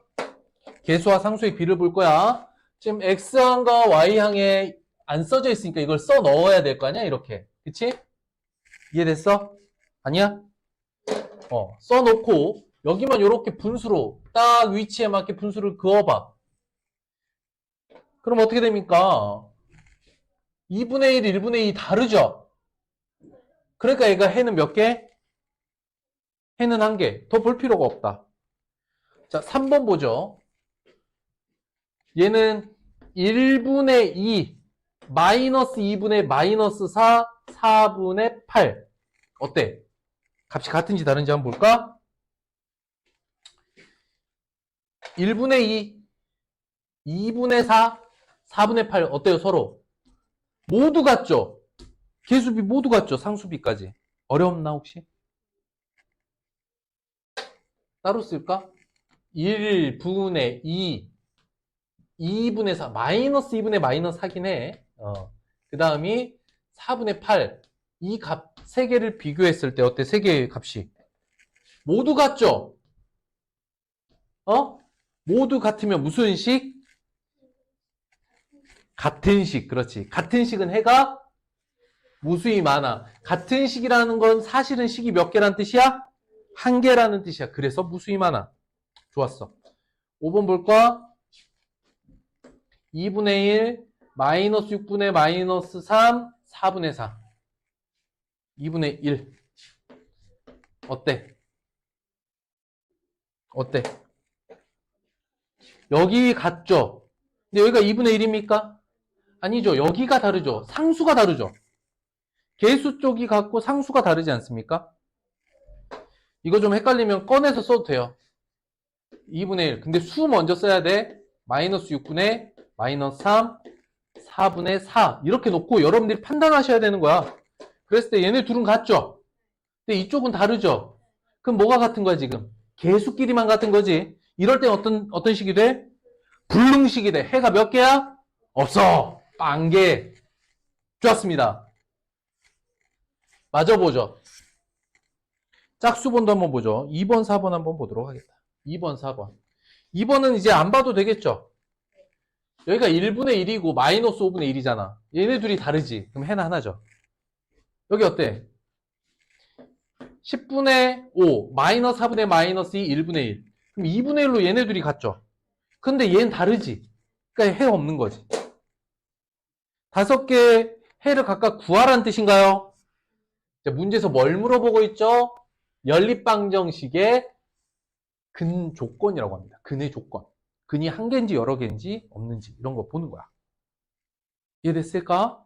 개수와 상수의 비를 볼 거야. 지금 x항과 y항에 안 써져 있으니까 이걸 써 넣어야 될 거 아니야? 이렇게. 그치? 이해됐어? 아니야? 써놓고 여기만 이렇게 분수로 딱 위치에 맞게 분수를 그어봐. 그럼 어떻게 됩니까? 2분의 1, 1분의 2 다르죠? 그러니까 얘가 해는 몇 개? 해는 한 개. 더 볼 필요가 없다. 자, 3번 보죠. 얘는 1분의 2, 마이너스 2분의 마이너스 4, 4분의 8. 어때? 값이 같은지 다른지 한번 볼까? 1분의 2, 2분의 4, 4분의 8. 어때요, 서로? 모두 같죠? 개수비 모두 같죠? 상수비까지. 어렵나, 혹시? 따로 쓸까? 1분의 2, 2분의 4, 마이너스 2분의 마이너스 4긴 해. 그 다음이 4분의 8. 이 값, 세 개를 비교했을 때 어때? 세 개의 값이. 모두 같죠? 어? 모두 같으면 무슨 식? 같은 식. 그렇지. 같은 식은 해가 무수히 많아. 같은 식이라는 건 사실은 식이 몇 개란 뜻이야? 한 개라는 뜻이야. 그래서 무수히 많아. 좋았어. 5번 볼까? 2분의 1, 마이너스 6분의 마이너스 3, 4분의 4. 2분의 1. 어때? 어때? 여기 같죠? 근데 여기가 2분의 1입니까? 아니죠. 여기가 다르죠. 상수가 다르죠. 개수 쪽이 같고 상수가 다르지 않습니까? 이거 좀 헷갈리면 꺼내서 써도 돼요. 2분의 1. 근데 수 먼저 써야 돼. 마이너스 6분의 마이너스 3, 4분의 4. 이렇게 놓고 여러분들이 판단하셔야 되는 거야. 그랬을 때 얘네 둘은 같죠? 근데 이쪽은 다르죠? 그럼 뭐가 같은 거야, 지금? 개수끼리만 같은 거지. 이럴 땐 어떤 식이 돼? 불능식이 돼. 해가 몇 개야? 없어. 빵개. 좋았습니다. 마저 보죠. 짝수본도 한번 보죠. 2번, 4번 한번 보도록 하겠다. 2번, 4번. 2번은 이제 안 봐도 되겠죠? 여기가 1분의 1이고 마이너스 5분의 1이잖아. 얘네 둘이 다르지. 그럼 해는 하나죠. 여기 어때? 10분의 5, 마이너스 4분의 마이너스 2, 1분의 1. 그럼 2분의 1로 얘네 둘이 같죠? 근데 얘는 다르지. 그러니까 해 없는 거지. 5개 해를 각각 구하라는 뜻인가요? 문제에서 뭘 물어보고 있죠? 연립방정식의 근 조건이라고 합니다. 근의 조건. 근이 한 개인지 여러 개인지 없는지 이런 거 보는 거야. 이해됐을까?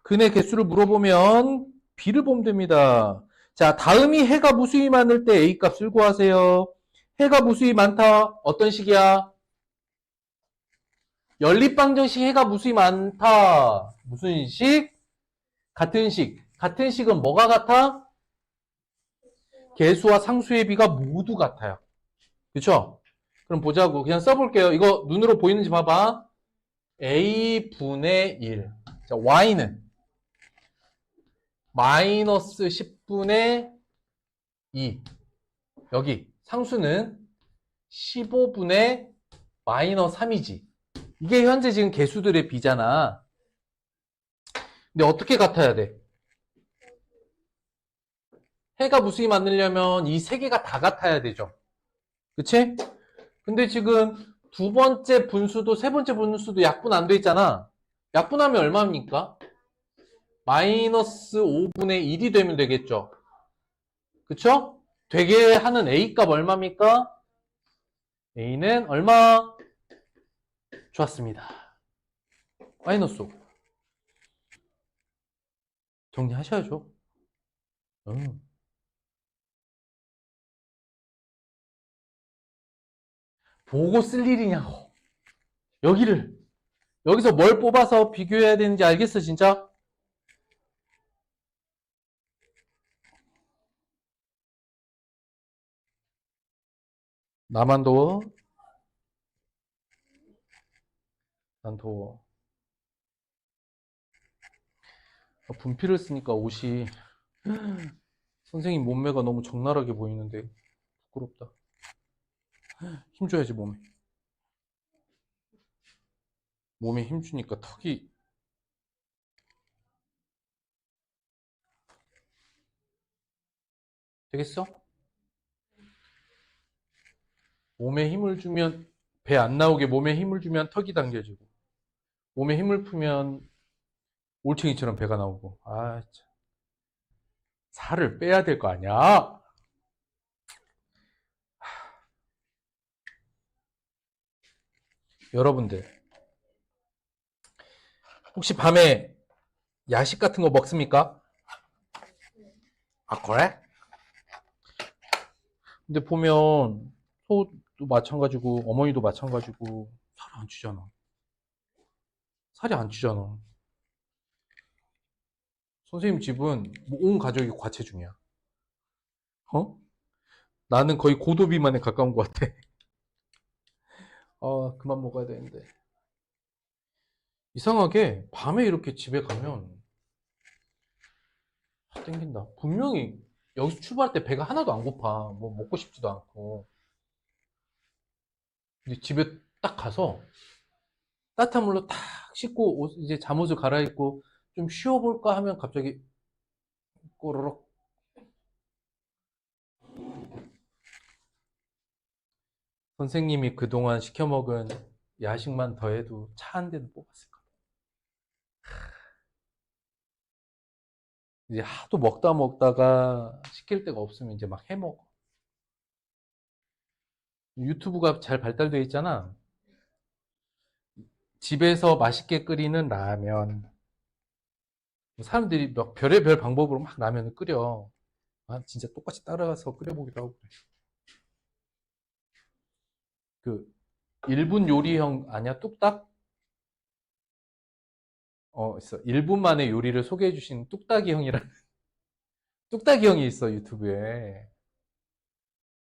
근의 개수를 물어보면 B를 보면 됩니다. 자, 다음이 해가 무수히 많을 때 A 값을 구하세요. 해가 무수히 많다. 어떤 식이야? 연립방정식 해가 무수히 많다. 무슨 식? 같은 식. 같은 식은 뭐가 같아? 개수와 상수의 비가 모두 같아요. 그쵸? 그럼 보자고. 그냥 써볼게요. 이거 눈으로 보이는지 봐봐. A분의 1. 자, Y는 마이너스 10분의 2. 여기 상수는 15분의 마이너스 3이지. 이게 현재 지금 개수들의 비잖아. 근데 어떻게 같아야 돼? 해가 무수히 만들려면 이 세 개가 다 같아야 되죠. 그치? 근데 지금 두 번째 분수도 세 번째 분수도 약분 안 돼 있잖아. 약분하면 얼마입니까? 마이너스 5분의 1이 되면 되겠죠. 그쵸? 되게 하는 A값 얼마입니까? A는 얼마? 좋았습니다. 마이너스 5. 정리하셔야죠. 보고 쓸 일이냐고. 여기서 뭘 뽑아서 비교해야 되는지 알겠어, 진짜? 나만 더워? 난 더워. 분필을 쓰니까 옷이 선생님 몸매가 너무 적나라하게 보이는데 부끄럽다. 힘줘야지 몸에. 몸에 힘주니까 턱이 되겠어? 몸에 힘을 주면 배 안 나오게 몸에 힘을 주면 턱이 당겨지고, 몸에 힘을 풀면 올챙이처럼 배가 나오고. 아, 참. 살을 빼야 될 거 아니야? 여러분들, 혹시 밤에 야식 같은 거 먹습니까? 아, 그래? 근데 보면 소도 마찬가지고 어머니도 마찬가지고 살이 안 찌잖아. 살이 안 찌잖아. 선생님 집은 뭐온 가족이 과체중이야. 어? 나는 거의 고도비만에 가까운 것 같아. 아, 그만 먹어야 되는데. 이상하게 밤에 이렇게 집에 가면 땡긴다. 분명히 여기서 출발할 때 배가 하나도 안 고파. 뭐 먹고 싶지도 않고. 근데 집에 딱 가서 따뜻한 물로 탁 씻고 이제 잠옷을 갈아입고 좀 쉬어볼까 하면 갑자기 꼬르륵. 선생님이 그동안 시켜먹은 야식만 더해도 차 한 대는 뽑았을 거야. 이제 하도 먹다가 시킬 데가 없으면 이제 막 해먹어. 유튜브가 잘 발달되어 있잖아. 집에서 맛있게 끓이는 라면. 사람들이 막 별의별 방법으로 막 라면을 끓여. 아, 진짜 똑같이 따라가서 끓여보기도 하고 그래. 그 일본 요리형 아니야? 뚝딱? 있어. 1분 만에 요리를 소개해 주신 뚝딱이 형이라는 뚝딱이 형이 있어, 유튜브에.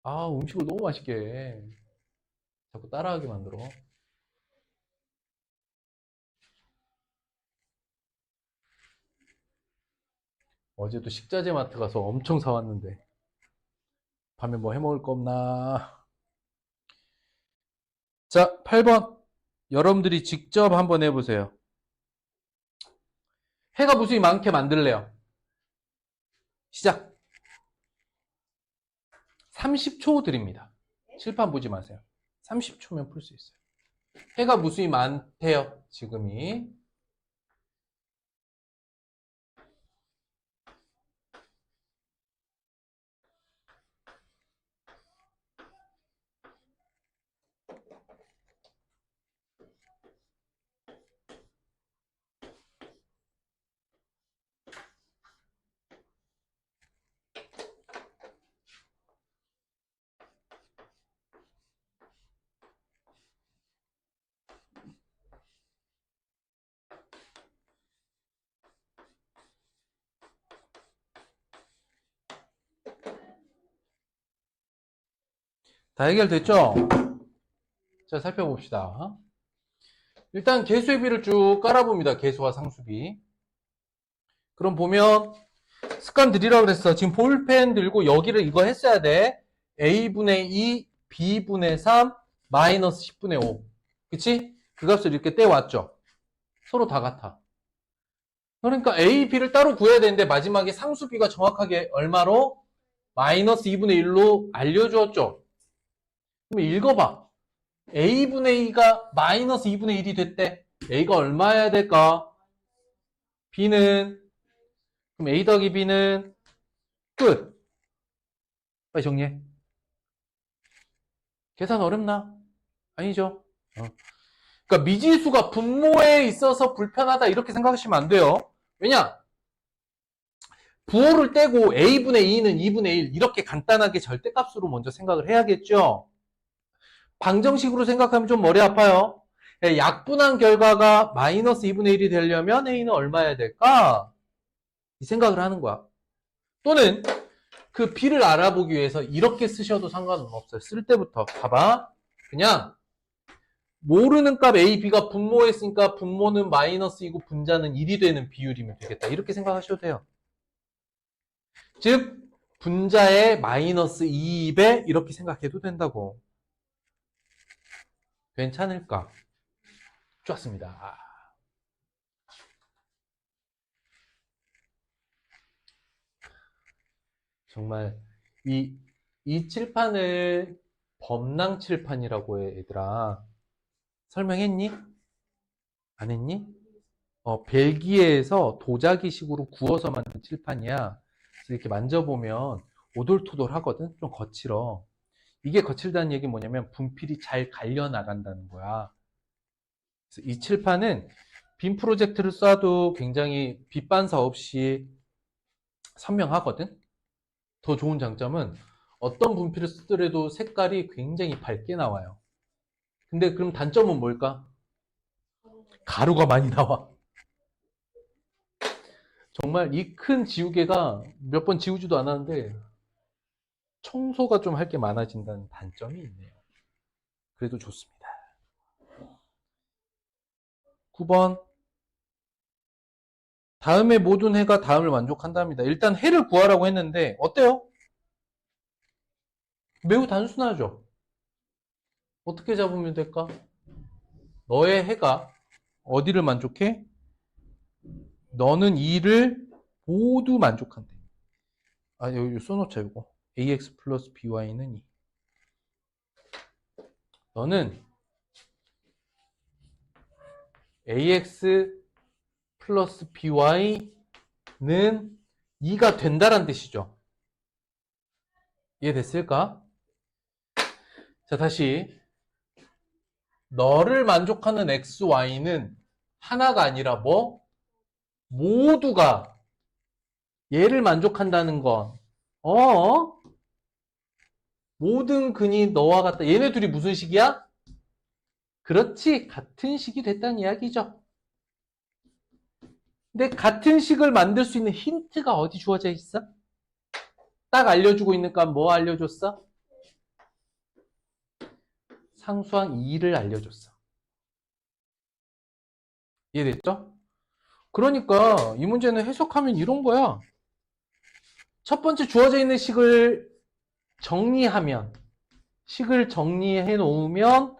아, 음식을 너무 맛있게 해. 자꾸 따라하게 만들어. 어제도 식자재 마트 가서 엄청 사왔는데 밤에 뭐 해먹을 거 없나. 자, 8번. 여러분들이 직접 한번 해보세요. 해가 무수히 많게 만들래요. 시작. 30초 드립니다. 칠판 보지 마세요. 30초면 풀 수 있어요. 해가 무수히 많대요, 지금이. 다 해결됐죠? 자, 살펴봅시다. 일단 개수의 비를 쭉 깔아봅니다. 개수와 상수비. 그럼 보면 습관 들이라고 그랬어. 지금 볼펜 들고 여기를 이거 했어야 돼. A분의 2, B분의 3, 마이너스 10분의 5. 그치? 그 값을 이렇게 떼왔죠. 서로 다 같아. 그러니까 A, B를 따로 구해야 되는데 마지막에 상수비가 정확하게 얼마로? 마이너스 2분의 1로 알려주었죠. 그럼 읽어봐. A분의 2가 마이너스 2분의 1이 됐대. A가 얼마여야 될까? B는, 그럼 A 더하기 B는 끝. 빨리 정리해. 계산 어렵나? 아니죠. 그러니까 미지수가 분모에 있어서 불편하다 이렇게 생각하시면 안 돼요. 왜냐? 부호를 떼고 A분의 2는 2분의 1 이렇게 간단하게 절대값으로 먼저 생각을 해야겠죠. 방정식으로 생각하면 좀 머리 아파요. 약분한 결과가 마이너스 2분의 1이 되려면 A는 얼마여야 될까? 이 생각을 하는 거야. 또는 그 B를 알아보기 위해서 이렇게 쓰셔도 상관은 없어요. 쓸 때부터. 봐봐. 그냥 모르는 값 A, B가 분모에 있으니까 분모는 마이너스이고 분자는 1이 되는 비율이면 되겠다. 이렇게 생각하셔도 돼요. 즉 분자의 마이너스 2배 이렇게 생각해도 된다고. 괜찮을까? 좋습니다. 정말 이 칠판을 범랑 칠판이라고 해, 얘들아. 설명했니? 안 했니? 벨기에에서 도자기식으로 구워서 만든 칠판이야. 그래서 이렇게 만져보면 오돌토돌 하거든? 좀 거칠어. 이게 거칠다는 얘기는 뭐냐면 분필이 잘 갈려 나간다는 거야. 그래서 이 칠판은 빔 프로젝트를 쏴도 굉장히 빛 반사 없이 선명하거든? 더 좋은 장점은 어떤 분필을 쓰더라도 색깔이 굉장히 밝게 나와요. 근데 그럼 단점은 뭘까? 가루가 많이 나와. 정말 이 큰 지우개가 몇 번 지우지도 않았는데 청소가 좀 할 게 많아진다는 단점이 있네요. 그래도 좋습니다. 9번. 다음의 모든 해가 다음을 만족한답니다. 일단 해를 구하라고 했는데 어때요? 매우 단순하죠? 어떻게 잡으면 될까? 너의 해가 어디를 만족해? 너는 이를 모두 만족한대. 아, 여기 써놓자, 이거. ax 플러스 by는 2. 너는 ax 플러스 by는 2가 된다란 뜻이죠. 이해됐을까? 자, 다시. 너를 만족하는 x, y는 하나가 아니라 뭐? 모두가 얘를 만족한다는 건 모든 근이 너와 같다. 얘네 둘이 무슨 식이야? 그렇지, 같은 식이 됐다는 이야기죠. 근데 같은 식을 만들 수 있는 힌트가 어디 주어져 있어? 딱 알려주고 있는가? 뭐 알려줬어? 상수항 2를 알려줬어. 이해됐죠? 그러니까 이 문제는 해석하면 이런 거야. 첫 번째 주어져 있는 식을 정리하면, 식을 정리해 놓으면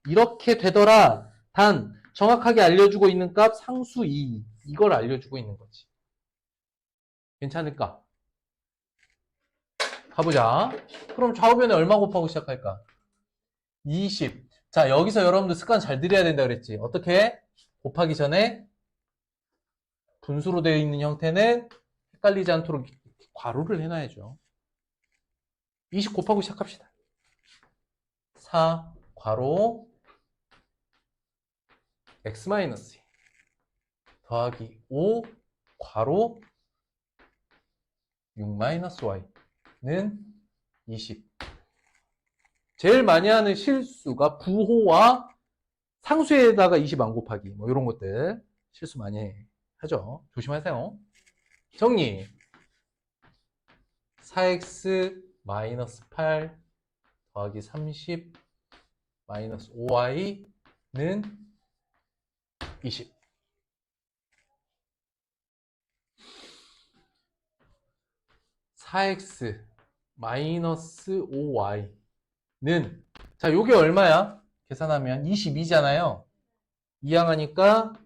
이렇게 되더라. 단 정확하게 알려주고 있는 값 상수 2. 이걸 알려주고 있는 거지. 괜찮을까? 가보자. 그럼 좌우변에 얼마 곱하고 시작할까? 20. 자, 여기서 여러분들 습관 잘 들여야 된다 그랬지. 어떻게? 곱하기 전에 분수로 되어 있는 형태는 헷갈리지 않도록 괄호를 해놔야죠. 20 곱하고 시작합시다. 4 괄호 x-2 더하기 5 괄호 6-y는 20. 제일 많이 하는 실수가 부호와 상수에다가 20 안 곱하기 뭐 이런 것들 실수 많이 하죠. 조심하세요. 정리. 4x-8 더하기 30 5y는 20. 4x 5y는 자, 요게 얼마야? 계산하면 22잖아요. 2항하니까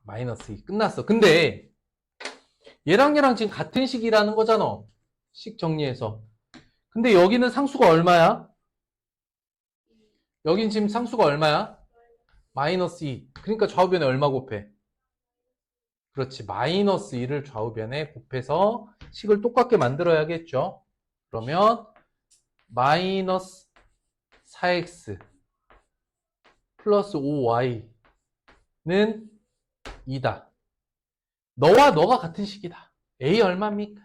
마이너스 2. 끝났어. 근데 얘랑 지금 같은 식이라는 거잖아. 식 정리해서. 근데 여기는 상수가 얼마야? 여긴 지금 상수가 얼마야? 마이너스 2. 그러니까 좌우변에 얼마 곱해? 그렇지. 마이너스 2를 좌우변에 곱해서 식을 똑같게 만들어야겠죠. 그러면 마이너스 4x 플러스 5y는 2다. 너와 너가 같은 식이다. A 얼마입니까?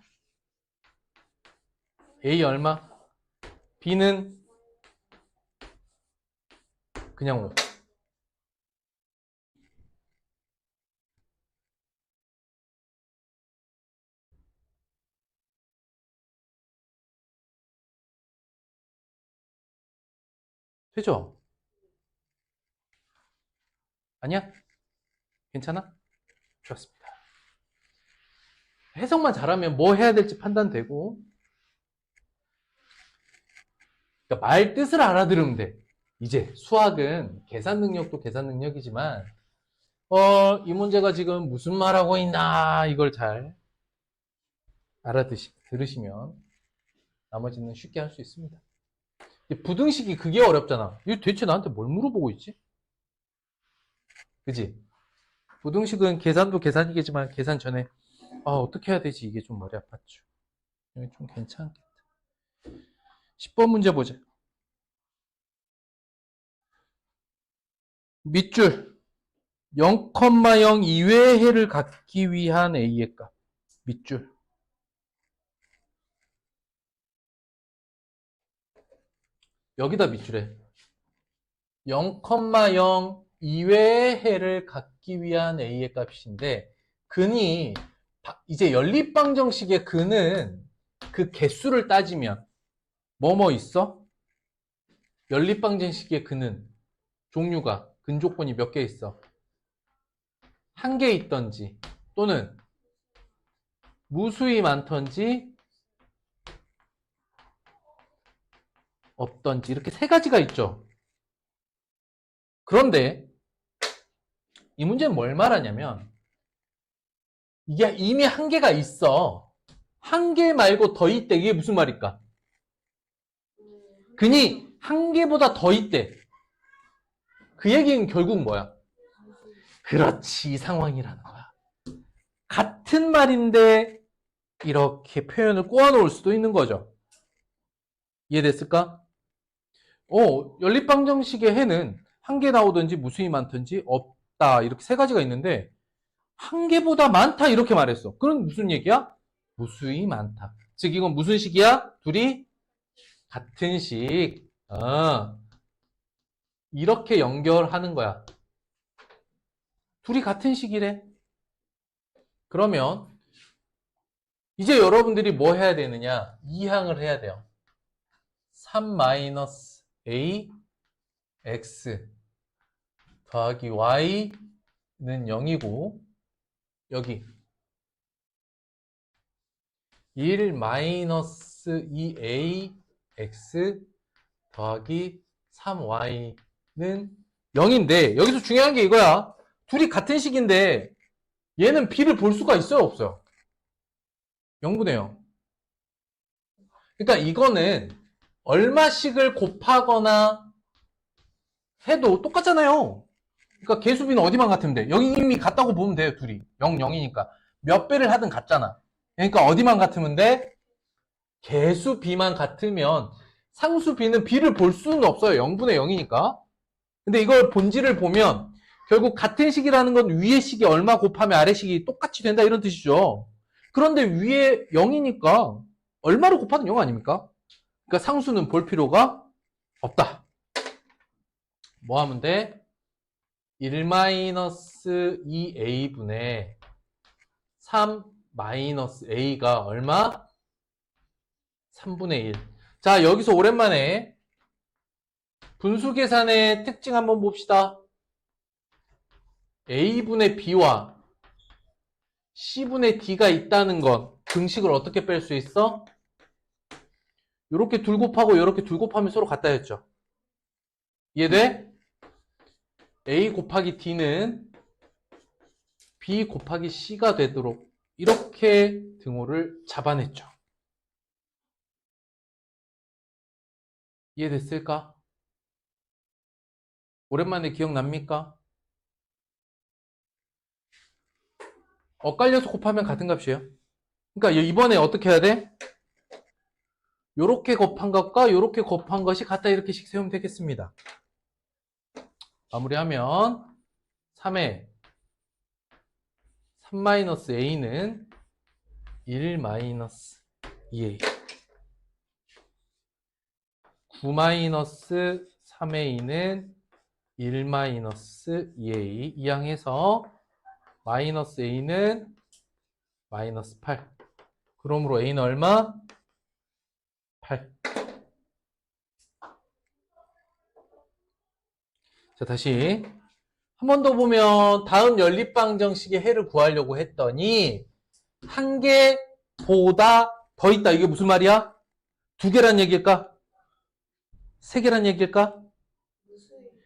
A 얼마? B는 그냥 5. 되죠? 아니야? 괜찮아? 좋았습니다. 해석만 잘하면 뭐 해야 될지 판단되고, 그러니까 말 뜻을 알아들으면 돼. 이제 수학은 계산 능력도 계산 능력이지만 이 문제가 지금 무슨 말하고 있나 이걸 잘 들으시면 나머지는 쉽게 할 수 있습니다. 부등식이 그게 어렵잖아. 이거 대체 나한테 뭘 물어보고 있지? 그지? 부등식은 계산도 계산이겠지만 계산 전에 어떻게 해야 되지? 이게 좀 머리 아팠죠. 이게 좀 괜찮겠다. 10번 문제 보자. 밑줄 0,0 이외의 해를 갖기 위한 a의 값. 밑줄. 여기다 밑줄에 0,0 이외의 해를 갖기 위한 a의 값인데 근이 이제 연립방정식의 근은 그 개수를 따지면 뭐뭐 있어? 연립방정식의 근은 종류가 근 조건이 몇 개 있어? 한 개 있던지 또는 무수히 많던지 없던지 이렇게 세 가지가 있죠. 그런데 이 문제는 뭘 말하냐면 이게 이미 한 개가 있어. 한 개 말고 더 있대. 이게 무슨 말일까? 근이 한 개보다 더 있대. 그 얘기는 결국 뭐야? 그렇지, 이 상황이라는 거야. 같은 말인데 이렇게 표현을 꼬아놓을 수도 있는 거죠. 이해됐을까? 연립방정식의 해는 한 개 나오든지 무수히 많든지 없다. 이렇게 세 가지가 있는데 한 개보다 많다 이렇게 말했어. 그럼 무슨 얘기야? 무수히 많다. 즉 이건 무슨 식이야? 둘이 같은 식. 이렇게 연결하는 거야. 둘이 같은 식이래. 그러면 이제 여러분들이 뭐 해야 되느냐? 이항을 해야 돼요. 3-a x 더하기 y는 0이고 여기 1-2a x 더하기 3y는 0인데 여기서 중요한 게 이거야. 둘이 같은 식인데 얘는 b를 볼 수가 있어요? 없어요? 0분의 0. 그러니까 이거는 얼마씩을 곱하거나 해도 똑같잖아요. 그러니까 개수비는 어디만 같으면 돼? 여기 이미 같다고 보면 돼요. 둘이 0, 0이니까 몇 배를 하든 같잖아. 그러니까 어디만 같으면 돼? 개수 b만 같으면 상수 b는 b를 볼 수는 없어요. 0분의 0이니까. 근데 이걸 본질을 보면 결국 같은 식이라는 건 위의 식이 얼마 곱하면 아래 식이 똑같이 된다 이런 뜻이죠. 그런데 위에 0이니까 얼마로 곱하든 0 아닙니까? 그러니까 상수는 볼 필요가 없다. 뭐 하면 돼? 1-2a분의 3-a가 얼마? 3분의 1. 자, 여기서 오랜만에 분수 계산의 특징 한번 봅시다. a분의 b와 c분의 d가 있다는 건 등식을 어떻게 뺄 수 있어? 이렇게 둘 곱하고 이렇게 둘 곱하면 서로 같다 했죠. 이해돼? a 곱하기 d는 b 곱하기 c가 되도록 이렇게 등호를 잡아냈죠. 이해됐을까? 오랜만에 기억납니까? 엇갈려서 곱하면 같은 값이에요. 그러니까 이번에 어떻게 해야 돼? 요렇게 곱한 것과 요렇게 곱한 것이 같다 이렇게씩 세우면 되겠습니다. 마무리하면 3의 3-a는 1-2a 9-3a는 1-2a 이항해서 마이너스 a는 마이너스 8 그러므로 a는 얼마? 8 자, 다시 한 번 더 보면 다음 연립방정식의 해를 구하려고 했더니 한 개보다 더 있다. 이게 무슨 말이야? 두 개란 얘기일까? 세 개란 얘기일까?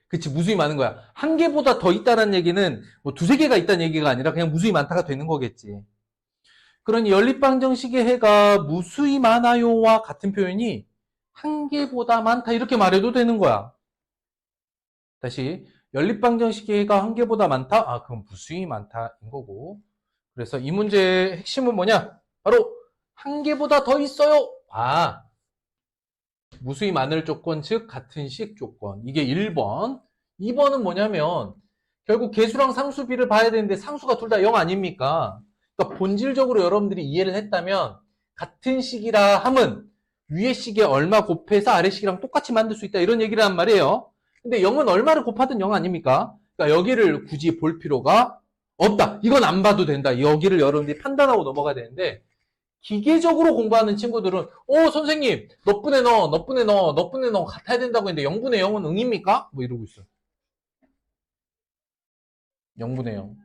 그치, 무수히 많은 거야. 한 개보다 더 있다는 얘기는 뭐 두세 개가 있다는 얘기가 아니라 그냥 무수히 많다가 되는 거겠지. 그러니 연립방정식의 해가 무수히 많아요와 같은 표현이 한 개보다 많다 이렇게 말해도 되는 거야. 다시 연립방정식의 해가 한 개보다 많다? 아, 그건 무수히 많다인 거고. 그래서 이 문제의 핵심은 뭐냐? 바로 한 개보다 더 있어요. 아, 무수히 많을 조건, 즉 같은 식 조건. 이게 1번. 2번은 뭐냐면 결국 개수랑 상수비를 봐야 되는데 상수가 둘 다 0 아닙니까? 그러니까 본질적으로 여러분들이 이해를 했다면 같은 식이라 함은 위의 식에 얼마 곱해서 아래 식이랑 똑같이 만들 수 있다 이런 얘기를 한 말이에요. 근데 0은 얼마를 곱하든 0 아닙니까? 그러니까 여기를 굳이 볼 필요가 없다. 이건 안 봐도 된다. 여기를 여러분들이 판단하고 넘어가야 되는데 기계적으로 공부하는 친구들은 선생님 너 분의 너 같아야 된다고 했는데 0분의 0은 응입니까? 뭐 이러고 있어. 0분의 0.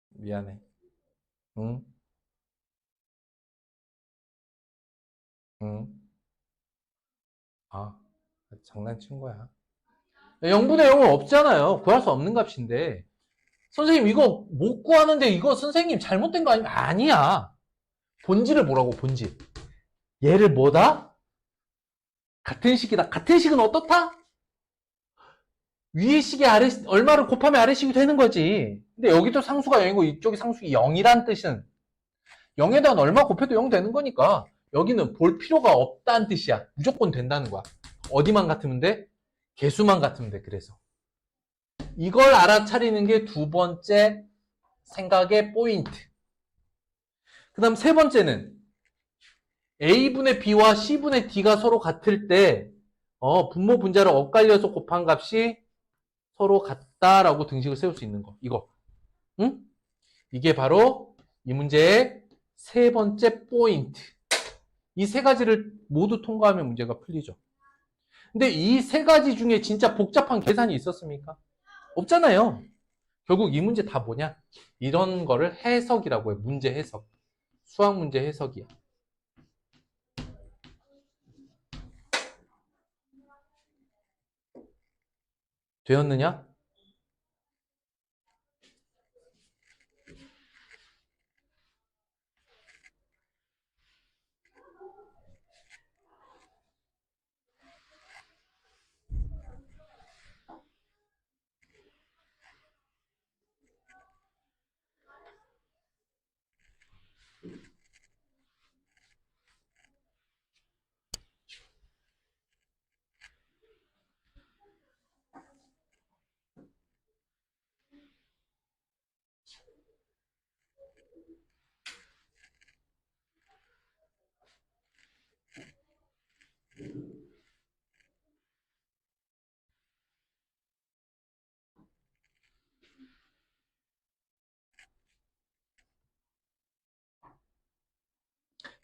미안해. 응? 응? 아, 장난친 거야. 0분의 0은 없잖아요. 구할 수 없는 값인데. 선생님 이거 못 구하는데 이거 선생님 잘못된 거 아니면 아니야. 본질을 보라고 본질. 얘를 뭐다? 같은 식이다. 같은 식은 어떻다? 위의 식이 아래 얼마를 곱하면 아래 식이 되는 거지. 근데 여기도 상수가 0이고 이쪽이 상수가 0이란 뜻은 0에 대한 얼마 곱해도 0 되는 거니까 여기는 볼 필요가 없다는 뜻이야. 무조건 된다는 거야. 어디만 같으면 돼? 개수만 같으면 돼. 그래서 이걸 알아차리는 게 두 번째 생각의 포인트. 그 다음 세 번째는 A분의 B와 C분의 D가 서로 같을 때 분모 분자를 엇갈려서 곱한 값이 서로 같다라고 등식을 세울 수 있는 거. 이거. 응? 이게 바로 이 문제의 세 번째 포인트. 이 세 가지를 모두 통과하면 문제가 풀리죠. 근데 이 세 가지 중에 진짜 복잡한 계산이 있었습니까? 없잖아요. 결국 이 문제 다 뭐냐? 이런 거를 해석이라고 해. 문제 해석. 수학 문제 해석이야. 되었느냐?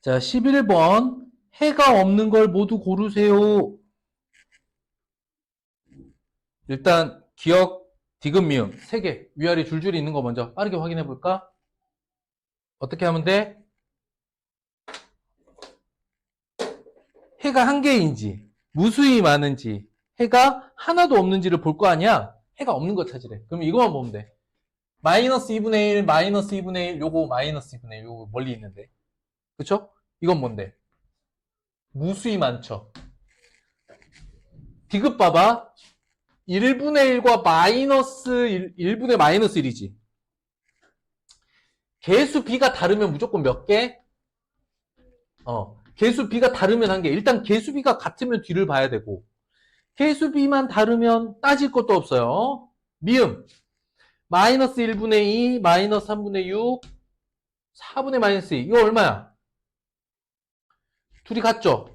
자, 11번. 해가 없는 걸 모두 고르세요. 일단 기억, 디귿, 미음 3개 위아래 줄줄이 있는 거 먼저 빠르게 확인해 볼까? 어떻게 하면 돼? 해가 한 개인지 무수히 많은지 해가 하나도 없는지를 볼 거 아니야? 해가 없는 거 찾으래. 그럼 이거만 보면 돼. 마이너스 2분의 1, 마이너스 2분의 1, 요거 마이너스 2분의 1, 요거 멀리 있는데. 그쵸? 이건 뭔데? 무수히 많죠. 디귿 봐봐. 1분의 1과 마이너스 1분의 마이너스 1이지. 개수 b가 다르면 무조건 몇 개? 개수 b가 다르면 한 개. 일단 개수 b가 같으면 뒤를 봐야 되고 개수 b만 다르면 따질 것도 없어요. 미음. 마이너스 1분의 2, 마이너스 3분의 6, 4분의 마이너스 2. 이거 얼마야? 둘이 같죠?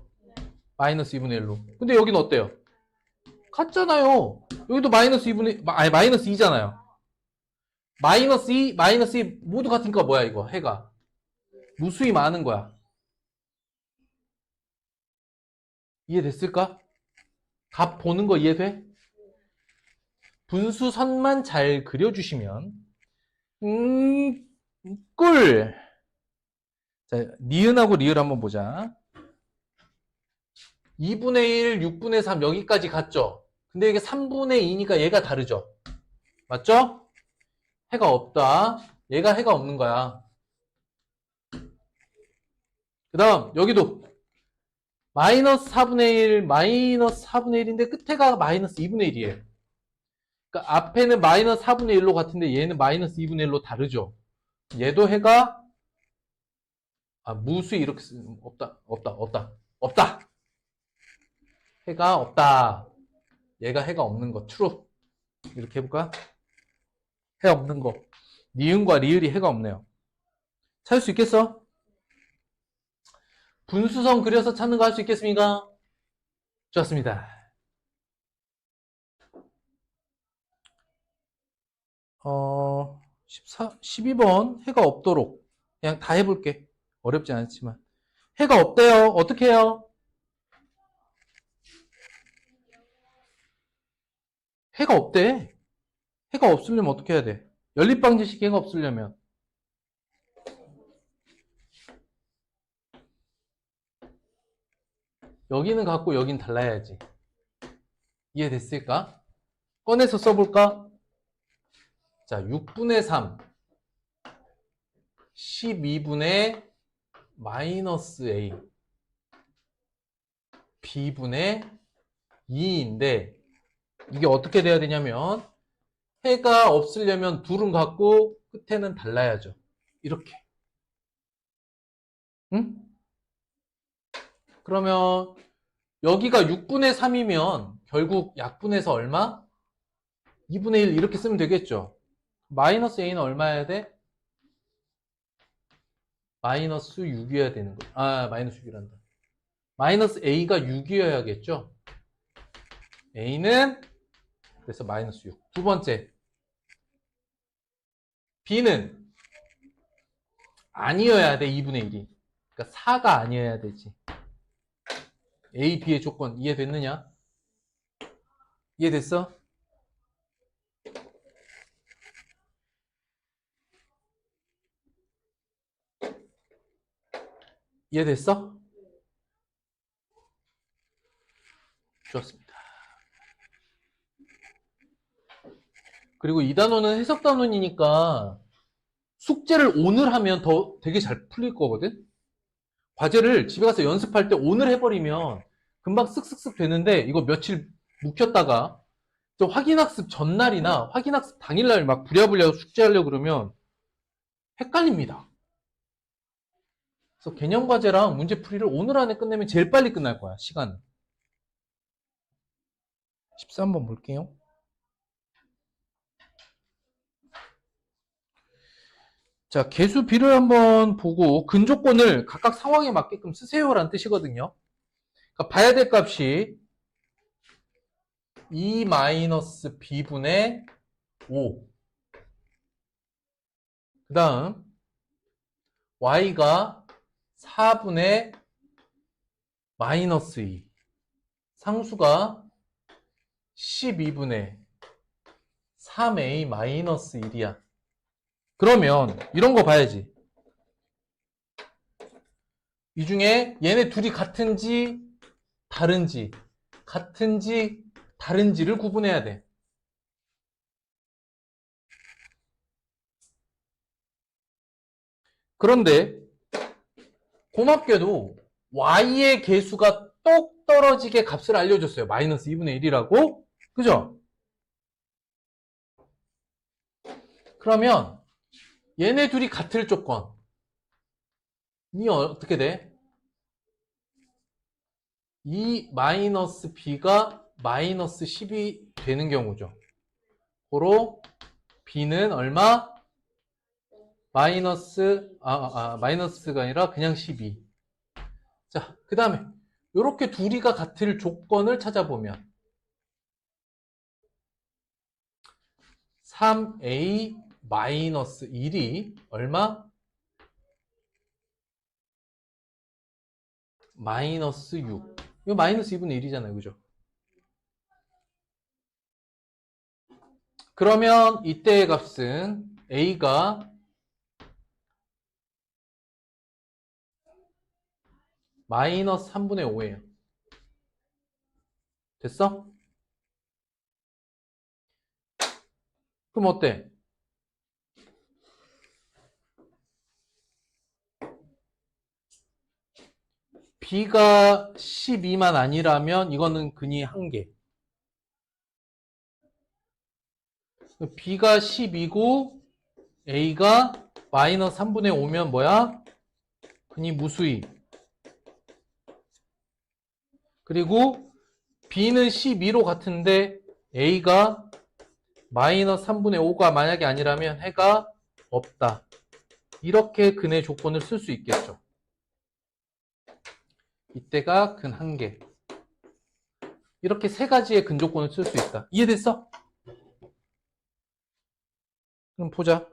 마이너스 2분의 1로. 근데 여기는 어때요? 같잖아요. 여기도 마이너스 2분의, 마이너스 2잖아요. 마이너스 2, 마이너스 2 모두 같으니까 뭐야, 이거? 해가. 무수히 많은 거야. 이해됐을까? 값 보는 거 이해돼? 분수선만 잘 그려주시면 꿀. 자, 니은하고 리을 한번 보자. 2분의 1, 6분의 3 여기까지 갔죠? 근데 이게 3분의 2니까 얘가 다르죠? 맞죠? 해가 없다. 얘가 해가 없는 거야. 그 다음 여기도 마이너스 4분의 1, 마이너스 4분의 1인데 끝에가 마이너스 2분의 1이에요. 그러니까 앞에는 마이너스 4분의 1로 같은데 얘는 마이너스 2분의 1로 다르죠. 얘도 해가 무수히 이렇게 쓰면 없다. 해가 없다. 얘가 해가 없는 거 true. 이렇게 해볼까? 해 없는 거. 니은과 리을이 해가 없네요. 찾을 수 있겠어? 분수성 그려서 찾는 거 할 수 있겠습니까? 좋습니다. 12번 해가 없도록 그냥 다 해볼게. 어렵지 않지만 해가 없대요. 어떻게 해요? 해가 없대. 해가 없으려면 어떻게 해야 돼? 연립방정식 해가 없으려면 여기는 같고 여긴 달라야지. 이해됐을까? 꺼내서 써볼까? 자, 6분의 3 12분의 마이너스 A B분의 2인데 이게 어떻게 돼야 되냐면 해가 없으려면 둘은 같고 끝에는 달라야죠. 이렇게. 응? 그러면 여기가 6분의 3이면 결국 약분해서 얼마? 2분의 1 이렇게 쓰면 되겠죠. 마이너스 A는 얼마여야 돼? 마이너스 6이어야 되는 거야. 마이너스 6이란다. 마이너스 A가 6이어야겠죠. A는 그래서 마이너스 6. 두 번째. B는 아니어야 돼. 2분의 1이. 그러니까 4가 아니어야 되지. A, B의 조건 이해됐느냐? 이해됐어? 이해됐어? 좋았습니다. 그리고 이 단원은 해석 단원이니까 숙제를 오늘 하면 더 되게 잘 풀릴 거거든? 과제를 집에 가서 연습할 때 오늘 해버리면 금방 쓱쓱쓱 되는데 이거 며칠 묵혔다가 저 확인학습 전날이나 확인학습 당일날 막 부랴부랴 숙제하려고 그러면 헷갈립니다. 그래서 개념과제랑 문제풀이를 오늘 안에 끝내면 제일 빨리 끝날 거야, 시간은. 13번 볼게요. 자, 개수 비를 한번 보고 근조건을 각각 상황에 맞게끔 쓰세요라는 뜻이거든요. 그러니까 봐야 될 값이 2-b분의 5. 그 다음 y가 4분의 마이너스 2. 상수가 12분의 3a 마이너스 1이야. 그러면 이런 거 봐야지. 이 중에 얘네 둘이 같은지 다른지를 구분해야 돼. 그런데 고맙게도 y의 개수가 똑 떨어지게 값을 알려줬어요. 마이너스 2분의 1이라고. 그죠? 그러면 얘네 둘이 같을 조건이 어떻게 돼? 이 마이너스 b가 마이너스 10이 되는 경우죠. 고로 b는 얼마? 마이너스가 아니라 그냥 12. 자, 그 다음에 이렇게 둘이가 같을 조건을 찾아보면 3a 마이너스 1이 얼마? 마이너스 6. 이거 마이너스 2분의 1이잖아요. 그죠? 그러면 이때의 값은 a가 마이너스 3분의 5예요. 됐어? 그럼 어때? b가 12만 아니라면 이거는 근이 1개. B가 10이고 A가 마이너스 3분의 5면 뭐야? 근이 무수히. 그리고 B는 12로 같은데 A가 마이너스 3분의 5가 만약에 아니라면 해가 없다. 이렇게 근의 조건을 쓸 수 있겠죠. 이때가 근 1개. 이렇게 세 가지의 근 조건을 쓸 수 있다. 이해됐어? 그럼 보자.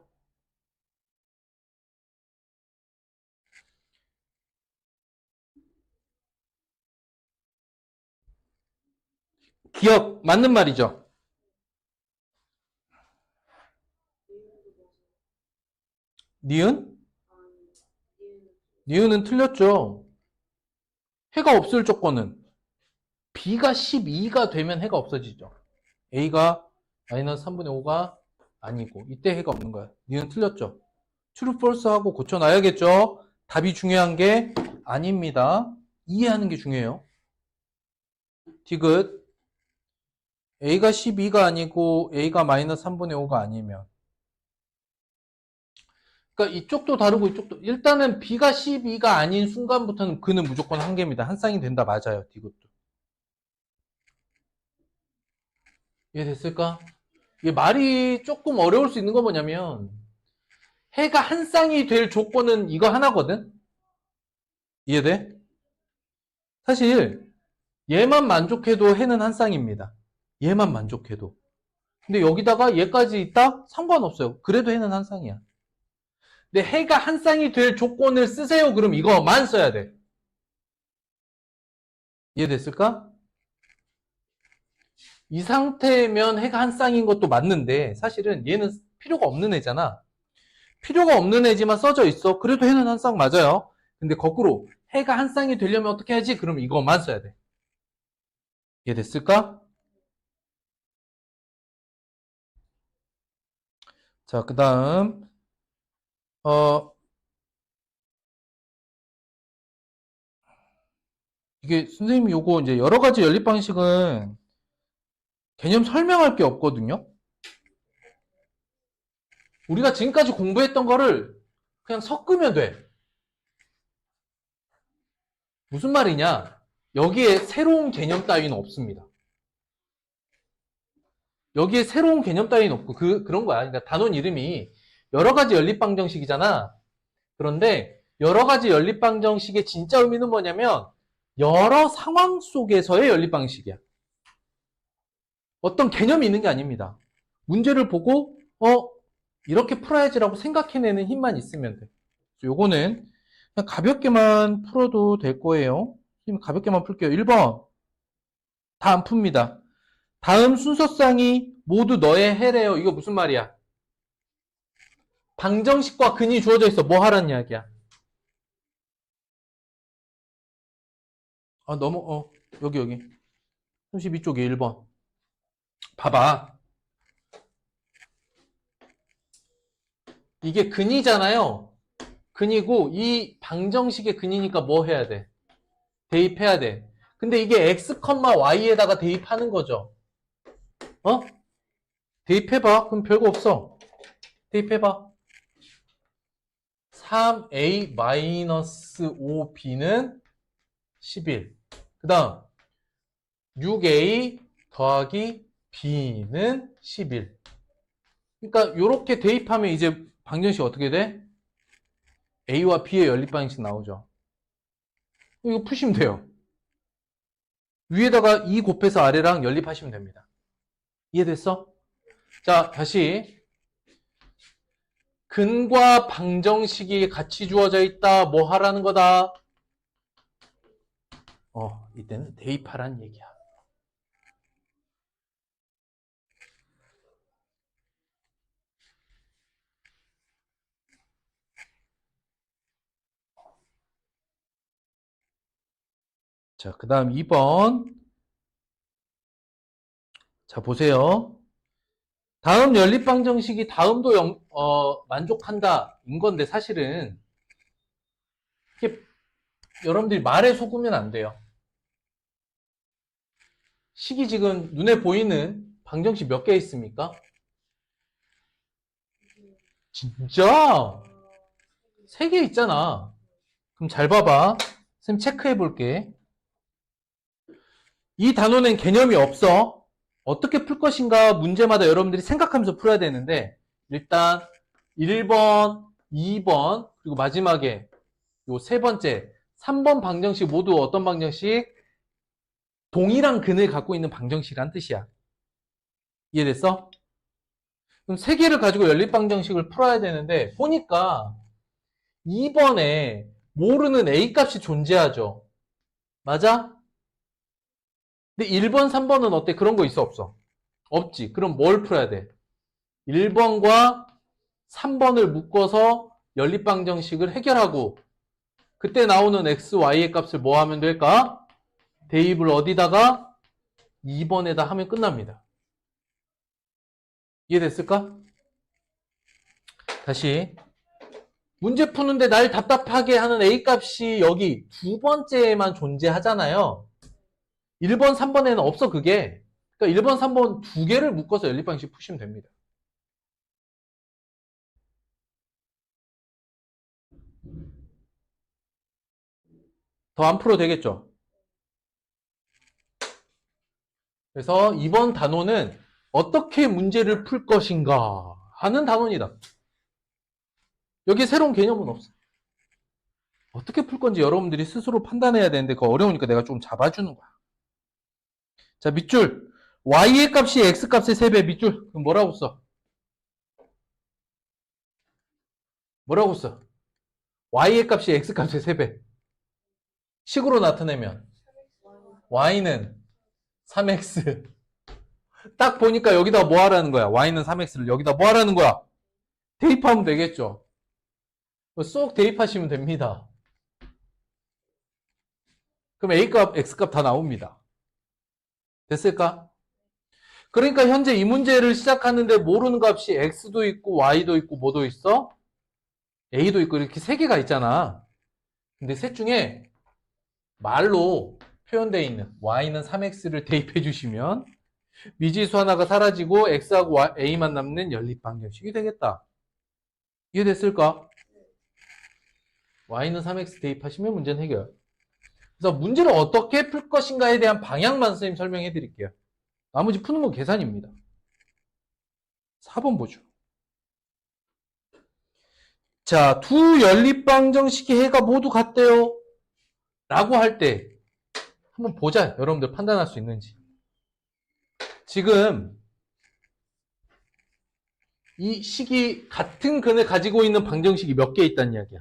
기억 맞는 말이죠. 니은? 니은은 틀렸죠. 해가 없을 조건은 B가 12가 되면 해가 없어지죠. A가 마이너스 3분의 5가 아니고 이때 해가 없는 거야. 니은 틀렸죠. true, false 하고 고쳐놔야겠죠. 답이 중요한 게 아닙니다. 이해하는 게 중요해요. 디귿 A가 12가 아니고 A가 마이너스 3분의 5가 아니면 그러니까 이쪽도 다르고 이쪽도 일단은 B가 12가 아닌 순간부터는 그는 무조건 한 개입니다. 한 쌍이 된다 맞아요. 디귿도. 이해됐을까? 이게 말이 조금 어려울 수 있는 건 뭐냐면 해가 한 쌍이 될 조건은 이거 하나거든? 이해돼? 사실 얘만 만족해도 해는 한 쌍입니다. 얘만 만족해도. 근데 여기다가 얘까지 있다? 상관없어요. 그래도 해는 한 쌍이야. 근데 해가 한 쌍이 될 조건을 쓰세요. 그럼 이거만 써야 돼. 이해됐을까? 이 상태면 해가 한 쌍인 것도 맞는데 사실은 얘는 필요가 없는 애잖아. 필요가 없는 애지만 써져 있어. 그래도 해는 한 쌍 맞아요. 근데 거꾸로 해가 한 쌍이 되려면 어떻게 하지? 그럼 이거만 써야 돼. 이해됐을까? 자, 그 다음 이게 선생님이 요거 이제 여러 가지 연립 방식은 개념 설명할 게 없거든요. 우리가 지금까지 공부했던 거를 그냥 섞으면 돼. 무슨 말이냐? 여기에 새로운 개념 따위는 없습니다. 여기에 새로운 개념 따위는 없고 그런 거야. 그러니까 단원 이름이 여러 가지 연립방정식이잖아. 그런데 여러 가지 연립방정식의 진짜 의미는 뭐냐면 여러 상황 속에서의 연립방식이야. 어떤 개념이 있는 게 아닙니다. 문제를 보고 이렇게 풀어야지라고 생각해내는 힘만 있으면 돼. 요거는 그냥 가볍게만 풀어도 될 거예요. 가볍게만 풀게요. 1번 다 안 풉니다. 다음 순서쌍이 모두 너의 해래요. 이거 무슨 말이야? 방정식과 근이 주어져 있어. 뭐 하라는 이야기야? 여기 32쪽에 1번 봐봐. 이게 근이잖아요. 근이고 이 방정식의 근이니까 뭐 해야 돼? 대입해야 돼. 근데 이게 x, y에다가 대입하는 거죠. 대입해봐. 그럼 별거 없어. 대입해봐. 3a-5b는 11. 그 다음 6a 더하기 b는 11. 그러니까 이렇게 대입하면 이제 방정식 어떻게 돼? a와 b의 연립방정식 나오죠. 이거 푸시면 돼요. 위에다가 2 곱해서 아래랑 연립하시면 됩니다. 이해됐어? 자, 다시 근과 방정식이 같이 주어져 있다. 뭐 하라는 거다? 이때는 대입하라는 얘기야. 자, 그 다음 2번. 자, 보세요. 다음 연립방정식이 다음도 만족한다. 인 건데 사실은 이게 여러분들이 말에 속으면 안 돼요. 식이 지금 눈에 보이는 방정식 몇 개 있습니까? 진짜? 3개 있잖아. 그럼 잘 봐봐. 선생님 체크해 볼게. 이 단원엔 개념이 없어. 어떻게 풀 것인가 문제마다 여러분들이 생각하면서 풀어야 되는데 일단 1번, 2번 그리고 마지막에 요 세 번째 3번 방정식 모두 어떤 방정식? 동일한 근을 갖고 있는 방정식이란 뜻이야. 이해됐어? 그럼 세 개를 가지고 연립방정식을 풀어야 되는데 보니까 2번에 모르는 A 값이 존재하죠. 맞아? 근데 1번, 3번은 어때? 그런 거 있어, 없어? 없지. 그럼 뭘 풀어야 돼? 1번과 3번을 묶어서 연립방정식을 해결하고 그때 나오는 x, y의 값을 뭐 하면 될까? 대입을 어디다가? 2번에다 하면 끝납니다. 이해됐을까? 다시 문제 푸는데 날 답답하게 하는 A 값이 여기 두 번째에만 존재하잖아요. 1번, 3번에는 없어 그게. 그러니까 1번, 3번 두 개를 묶어서 연립방식 푸시면 됩니다. 더 안 풀어도 되겠죠? 그래서 이번 단원은 어떻게 문제를 풀 것인가 하는 단원이다. 여기에 새로운 개념은 없어. 어떻게 풀 건지 여러분들이 스스로 판단해야 되는데 그거 어려우니까 내가 좀 잡아주는 거야. 자, 밑줄. y의 값이 x 값의 3배 밑줄. 그럼 뭐라고 써? 뭐라고 써? y의 값이 x 값의 3배. 식으로 나타내면 y는 3x. 딱 보니까 여기다 뭐 하라는 거야? y는 3x를 여기다 뭐 하라는 거야? 대입하면 되겠죠. 쏙 대입하시면 됩니다. 그럼 a값, x값 다 나옵니다. 됐을까? 그러니까 현재 이 문제를 시작하는데 모르는 값이 x도 있고 y도 있고 뭐도 있어? a도 있고 이렇게 세 개가 있잖아. 근데 셋 중에 말로 표현되어 있는 y는 3x를 대입해 주시면 미지수 하나가 사라지고 x하고 a만 남는 연립방정식이 되겠다. 이해됐을까? y는 3x 대입하시면 문제는 해결. 그래서 문제를 어떻게 풀 것인가에 대한 방향만 선생님 설명해 드릴게요. 나머지 푸는 건 계산입니다. 4번 보죠. 자, 두 연립방정식의 해가 모두 같대요. 라고 할 때 한번 보자. 여러분들 판단할 수 있는지. 지금 이 식이 같은 근을 가지고 있는 방정식이 몇 개 있다는 이야기야.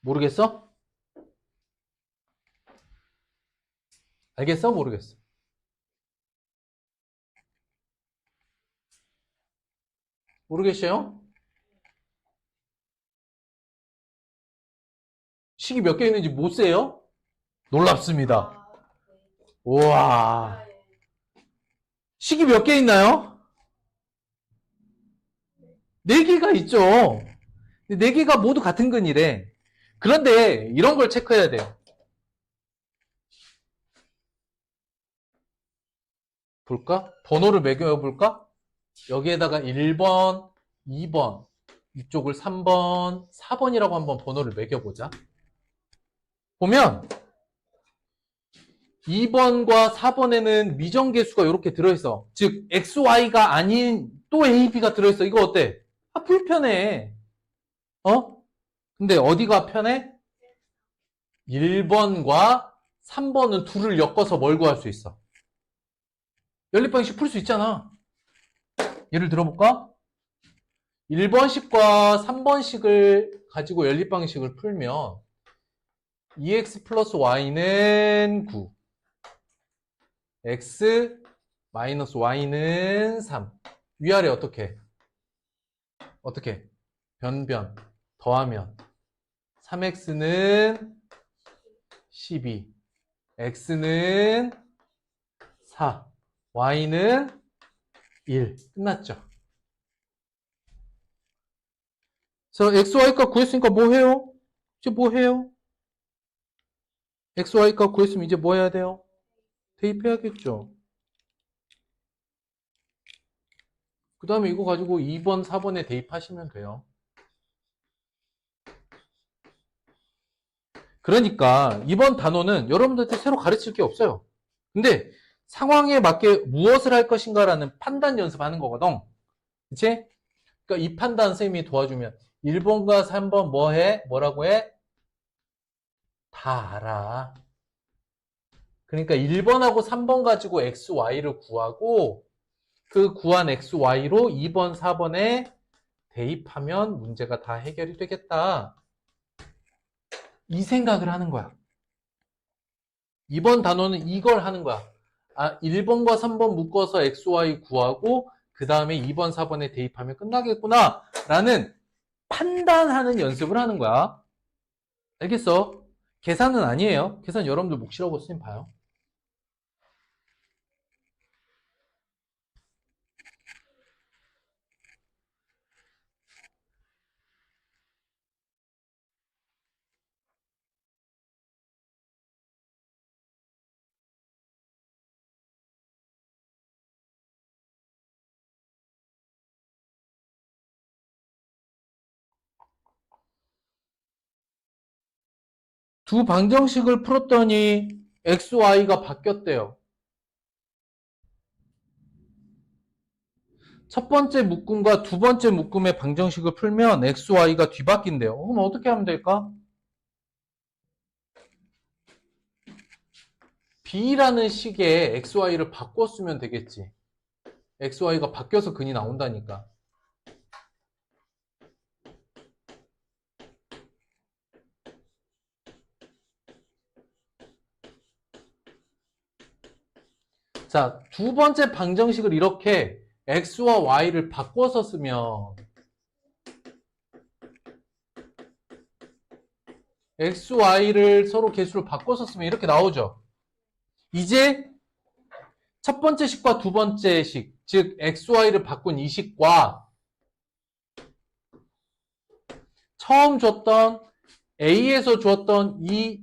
모르겠어? 알겠어? 모르겠어? 모르겠어요? 식이 몇 개 있는지 못 세요? 놀랍습니다. 우와. 식이 몇 개 있나요? 4개가 있죠. 4개가 모두 같은 근이래. 그런데 이런 걸 체크해야 돼요. 볼까? 번호를 매겨볼까? 여기에다가 1번, 2번, 이쪽을 3번, 4번이라고 한번 번호를 매겨보자. 보면 2번과 4번에는 미정계수가 이렇게 들어있어. 즉 XY가 아닌 또 AB가 들어있어. 이거 어때? 아, 불편해. 어? 근데 어디가 편해? 1번과 3번은 둘을 엮어서 뭘 구할 수 있어? 연립방식 풀 수 있잖아. 예를 들어볼까? 1번식과 3번식을 가지고 연립방식을 풀면 2x 플러스 y는 9, x 마이너스 y는 3. 위아래 어떻게? 어떻게? 변변 더하면 3x는 12, x는 4, y는 1. 끝났죠? 그래서 x, y값 구했으니까 뭐 해요? 이제 뭐 해요? x, y 값 구했으면 이제 뭐 해야 돼요? 대입해야겠죠. 그 다음에 이거 가지고 2번, 4번에 대입하시면 돼요. 그러니까 이번 단원은 여러분들한테 새로 가르칠 게 없어요. 근데 상황에 맞게 무엇을 할 것인가라는 판단 연습하는 거거든. 그치? 그러니까 이 판단 선생님이 도와주면 1번과 3번 뭐 해? 뭐라고 해? 다 알아. 그러니까 1번하고 3번 가지고 x, y를 구하고 그 구한 x, y로 2번, 4번에 대입하면 문제가 다 해결이 되겠다. 이 생각을 하는 거야. 이번 단원은 이걸 하는 거야. 아, 1번과 3번 묶어서 x, y 구하고 그 다음에 2번, 4번에 대입하면 끝나겠구나 라는 판단하는 연습을 하는 거야. 알겠어? 계산은 아니에요. 계산 여러분들 몫이라고 선생님 봐요. 두 방정식을 풀었더니 x, y가 바뀌었대요. 첫 번째 묶음과 두 번째 묶음의 방정식을 풀면 x, y가 뒤바뀐대요. 그럼 어떻게 하면 될까? b라는 식에 x, y를 바꿔 쓰면 되겠지. x, y가 바뀌어서 근이 나온다니까. 자, 두 번째 방정식을 이렇게 x와 y를 바꿔서 쓰면 x, y를 서로 개수를 바꿔서 쓰면 이렇게 나오죠. 이제 첫 번째 식과 두 번째 식, 즉 x, y를 바꾼 이 식과 처음 줬던 a에서 주었던 이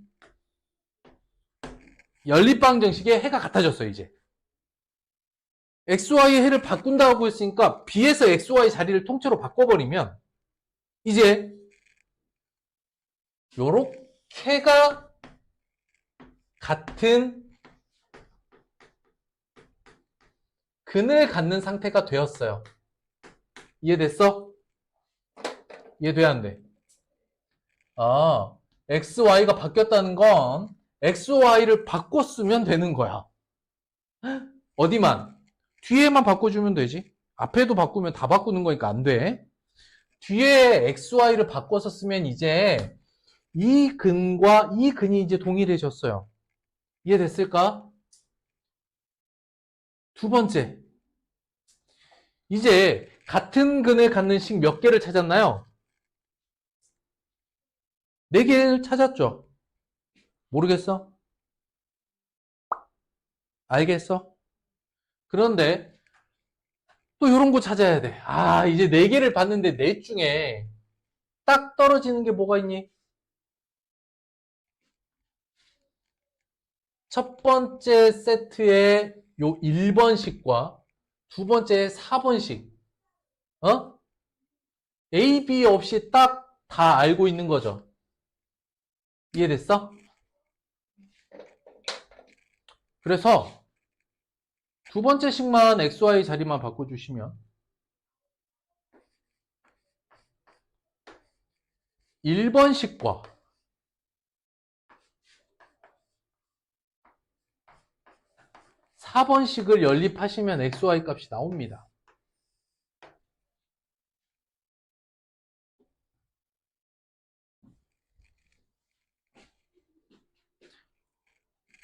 연립방정식의 해가 같아졌어요. 이제 x, y의 해를 바꾼다고 했으니까 b에서 x, y 자리를 통째로 바꿔버리면 이제 요렇게가 같은 근을 갖는 상태가 되었어요. 이해됐어? 이해돼야 안 돼? 아, x, y가 바뀌었다는 건 x, y를 바꿨으면 되는 거야. 어디만? 뒤에만 바꿔주면 되지. 앞에도 바꾸면 다 바꾸는 거니까 안 돼. 뒤에 x, y를 바꿔서 쓰면 이제 이 근과 이 근이 이제 동일해졌어요. 이해됐을까? 두 번째. 이제 같은 근을 갖는 식 몇 개를 찾았나요? 4개를 찾았죠. 모르겠어? 알겠어? 그런데 또 이런 거 찾아야 돼. 아, 이제 4개를 봤는데 넷 중에 딱 떨어지는 게 뭐가 있니? 첫 번째 세트의 요 1번식과 두 번째 4번식. 어? A, B 없이 딱 다 알고 있는 거죠. 이해됐어? 그래서 두 번째 식만 XY 자리만 바꿔주시면 1번식과 4번식을 연립하시면 XY 값이 나옵니다.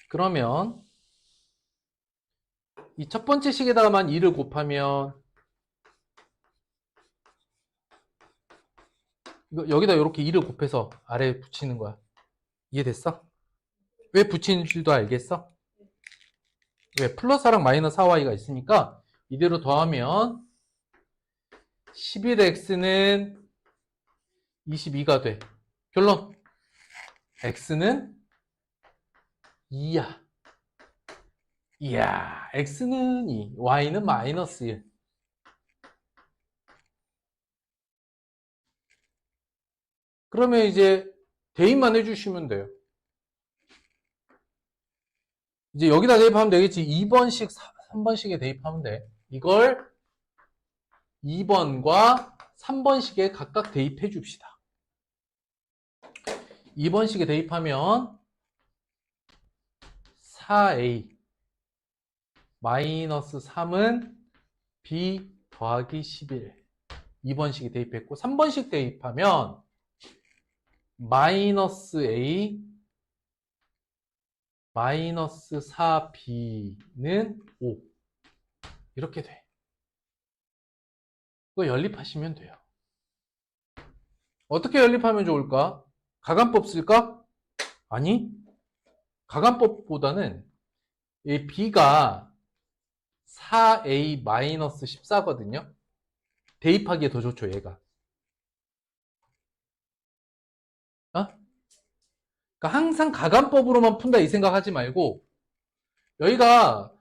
그러면 이 첫 번째 식에다가만 2를 곱하면 여기다 이렇게 2를 곱해서 아래에 붙이는 거야. 이해됐어? 왜 붙이는 줄도 알겠어? 왜? 플러스랑 마이너스 4y가 있으니까 이대로 더하면 11x는 22가 돼. 결론 x는 2야. 이야, x는 2, y는 마이너스 1. 그러면 이제 대입만 해주시면 돼요. 이제 여기다 대입하면 되겠지. 2번씩, 3번씩에 대입하면 돼. 이걸 2번과 3번씩에 각각 대입해 줍시다. 2번씩에 대입하면 4a 마이너스 3은 b 더하기 11. 2번씩에 대입했고 3번씩 대입하면 마이너스 a 마이너스 4b는 5. 이렇게 돼. 이거 연립하시면 돼요. 어떻게 연립하면 좋을까? 가간법 쓸까? 아니, 가간법보다는 이 b가 4a 마이너스 14거든요. 대입하기에 더 좋죠, 얘가. 어? 그러니까 항상 가간법으로만 푼다 이 생각하지 말고 여기가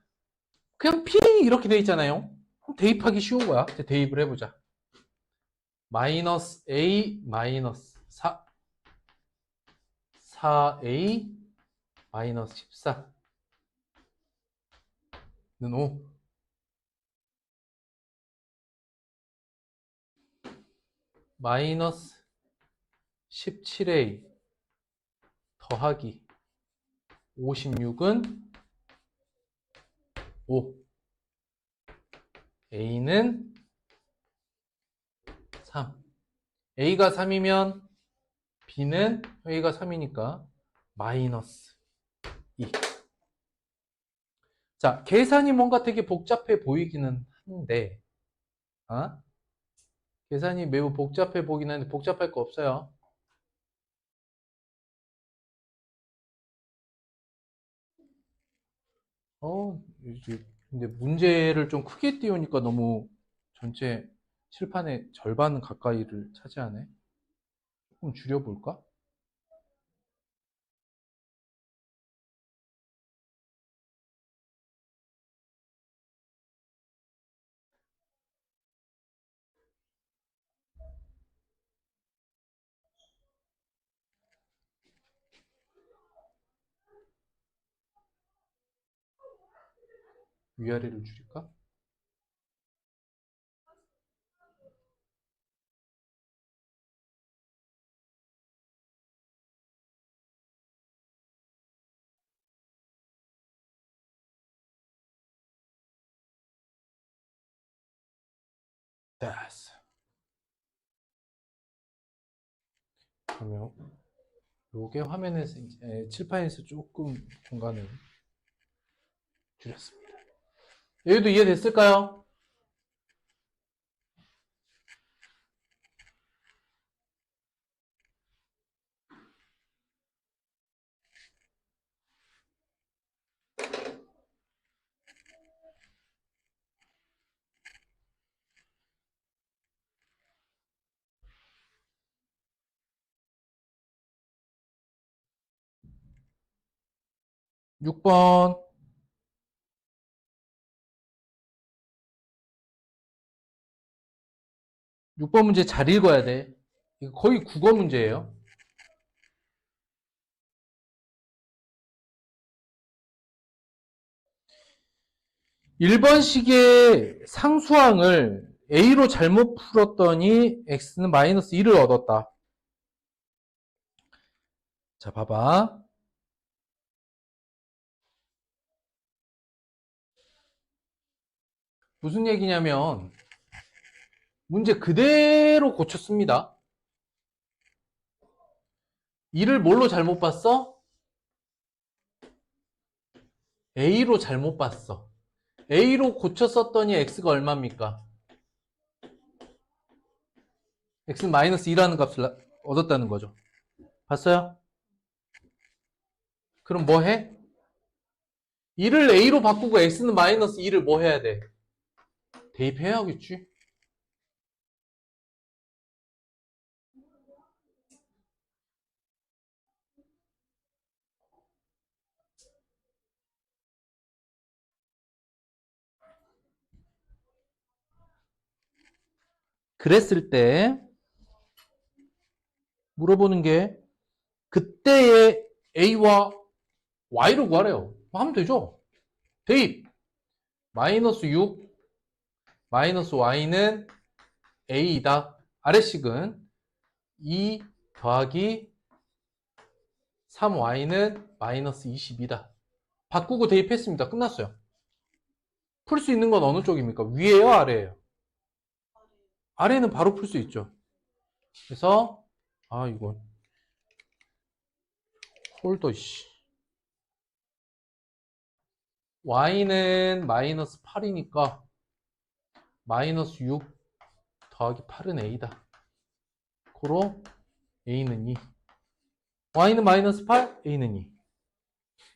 그냥 p 이렇게 돼 있잖아요. 대입하기 쉬운 거야. 이제 대입을 해보자. 마이너스 a 마이너스 4a 마이너스 14는 5. 마이너스 17a 더하기 56은 5. a는 3. a가 3이면 b는 a가 3이니까 마이너스 2. 자, 계산이 뭔가 되게 복잡해 보이기는 한데, 계산이 매우 복잡해 보이긴 한데 복잡할 거 없어요. 이제 근데 문제를 좀 크게 띄우니까 너무 전체 칠판의 절반 가까이를 차지하네. 조금 줄여볼까? 위아래를 줄일까? 됐어. 그러면 요게 화면에서 칠판에서 조금 공간을 줄였습니다. 여기도 이해됐을까요? 6번. 6번 문제 잘 읽어야 돼. 이거 거의 국어 문제예요. 1번식의 상수항을 a로 잘못 풀었더니 x는 마이너스 2를 얻었다. 자, 봐봐. 무슨 얘기냐면 문제 그대로 고쳤습니다. 2를 뭘로 잘못 봤어? a로 잘못 봤어. a로 고쳤었더니 x가 얼마입니까? x는 마이너스 2라는 값을 얻었다는 거죠. 봤어요? 그럼 뭐 해? 2를 a로 바꾸고 x는 마이너스 2를 뭐 해야 돼? 대입해야겠지. 그랬을 때 물어보는 게 그때의 A와 Y를 구하래요. 하면 되죠. 대입. 마이너스 6 마이너스 Y는 A이다. 아래식은 2 더하기 3Y는 마이너스 20이다. 바꾸고 대입했습니다. 끝났어요. 풀 수 있는 건 어느 쪽입니까? 위에요? 아래에요? 아래는 바로 풀 수 있죠. 그래서 이건 홀더 Y는 마이너스 8이니까 마이너스 6 더하기 8은 A다. 고로 A는 2. Y는 마이너스 8, A는 2.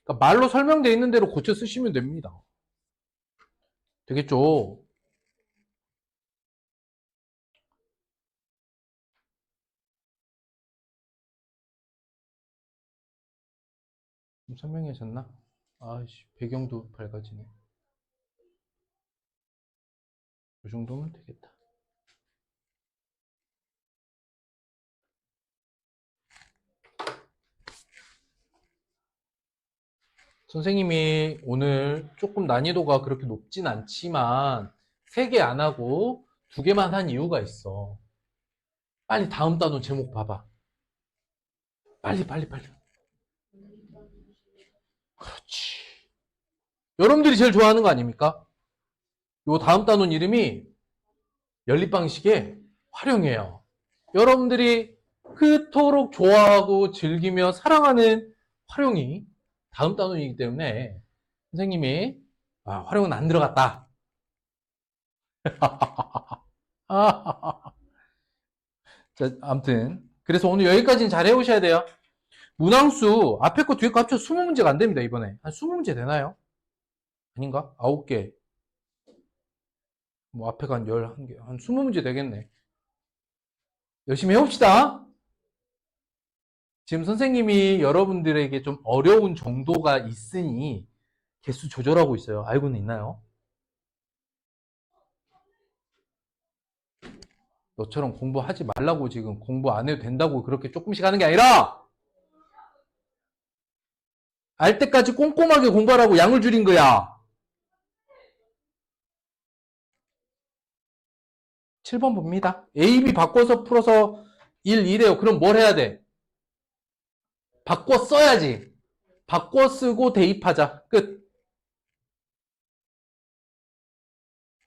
그러니까 말로 설명되어 있는 대로 고쳐 쓰시면 됩니다. 되겠죠? 좀 설명하셨나? 아이씨, 배경도 밝아지네. 이 정도면 되겠다. 선생님이 오늘 조금 난이도가 그렇게 높진 않지만 3개 안 하고 2개만 한 이유가 있어. 빨리 다음 단원 제목 봐봐. 빨리. 그렇지. 여러분들이 제일 좋아하는 거 아닙니까? 요 다음 단원 이름이 연립방식의 활용이에요. 여러분들이 그토록 좋아하고 즐기며 사랑하는 활용이 다음 단원이기 때문에 선생님이 활용은 안 들어갔다. 자, 아무튼 그래서 오늘 여기까지는 잘 해오셔야 돼요. 문항수 앞에 거 뒤에 거 합쳐 20문제가 안 됩니다. 이번에 한 20문제 되나요? 아닌가? 9개 뭐 앞에가 한 11개 한 20문제 되겠네. 열심히 해봅시다. 지금 선생님이 여러분들에게 좀 어려운 정도가 있으니 개수 조절하고 있어요. 알고는 있나요? 너처럼 공부하지 말라고 지금 공부 안 해도 된다고 그렇게 조금씩 하는 게 아니라 알 때까지 꼼꼼하게 공부하라고 양을 줄인 거야. 7번 봅니다. A, B 바꿔서 풀어서 1, 2래요. 그럼 뭘 해야 돼? 바꿔 써야지. 바꿔 쓰고 대입하자. 끝.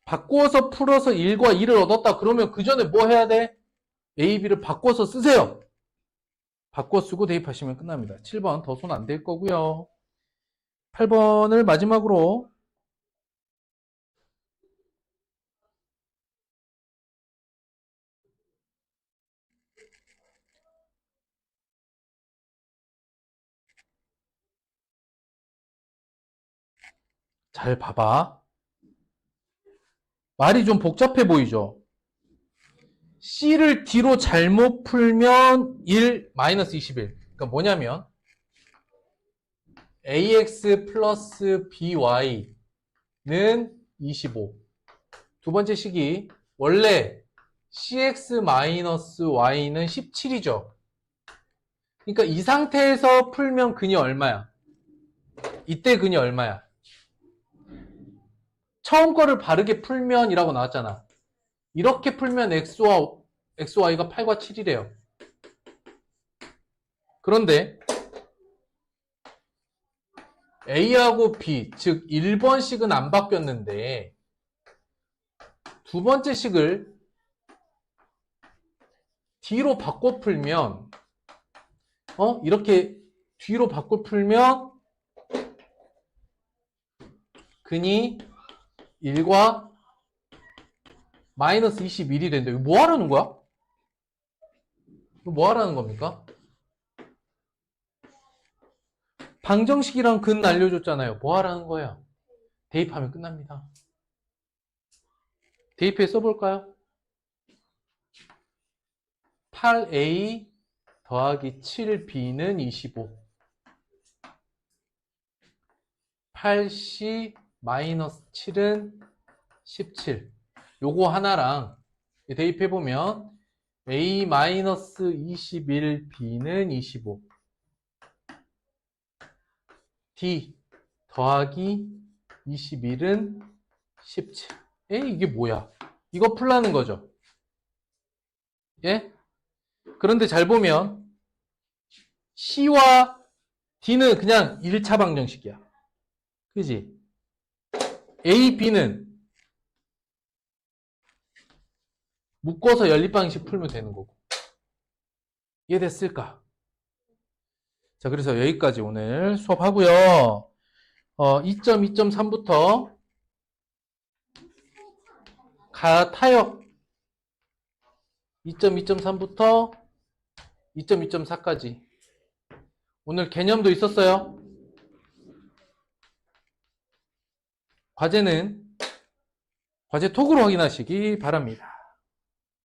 바꿔서 풀어서 1과 2를 얻었다. 그러면 그 전에 뭐 해야 돼? A, B를 바꿔서 쓰세요. 바꿔 쓰고 대입하시면 끝납니다. 7번 더 손 안 댈 거고요. 8번을 마지막으로 잘 봐봐. 말이 좀 복잡해 보이죠? C를 D로 잘못 풀면 1, 마이너스 21. 그러니까 뭐냐면 AX 플러스 BY는 25. 두 번째 식이 원래 CX 마이너스 Y는 17이죠. 그러니까 이 상태에서 풀면 근이 얼마야? 이때 근이 얼마야? 처음 거를 바르게 풀면 이라고 나왔잖아. 이렇게 풀면 XY가 8과 7이래요. 그런데 A하고 B, 즉 1번식은 안 바뀌었는데 두 번째 식을 D로 바꿔 풀면 이렇게 뒤로 바꿔 풀면 근이 1과 마이너스 21이 되는데 이거 뭐 하라는 거야? 이거 뭐 하라는 겁니까? 방정식이랑 근 알려줬잖아요. 뭐 하라는 거예요? 대입하면 끝납니다. 대입해 써볼까요? 8a 더하기 7b는 25. 8c 마이너스 7은 17. 요거 하나랑 대입해보면 A-21, B는 25. D 더하기 21은 17. 이게 뭐야? 이거 풀라는 거죠. 예? 그런데 잘 보면 C와 D는 그냥 1차 방정식이야. 그지? A, B는 묶어서 연립방식 풀면 되는 거고. 이해됐을까? 자, 그래서 여기까지 오늘 수업하고요. 2.2.3부터 타협 2.2.3부터 2.2.4까지 오늘 개념도 있었어요. 과제는 과제 톡으로 확인하시기 바랍니다.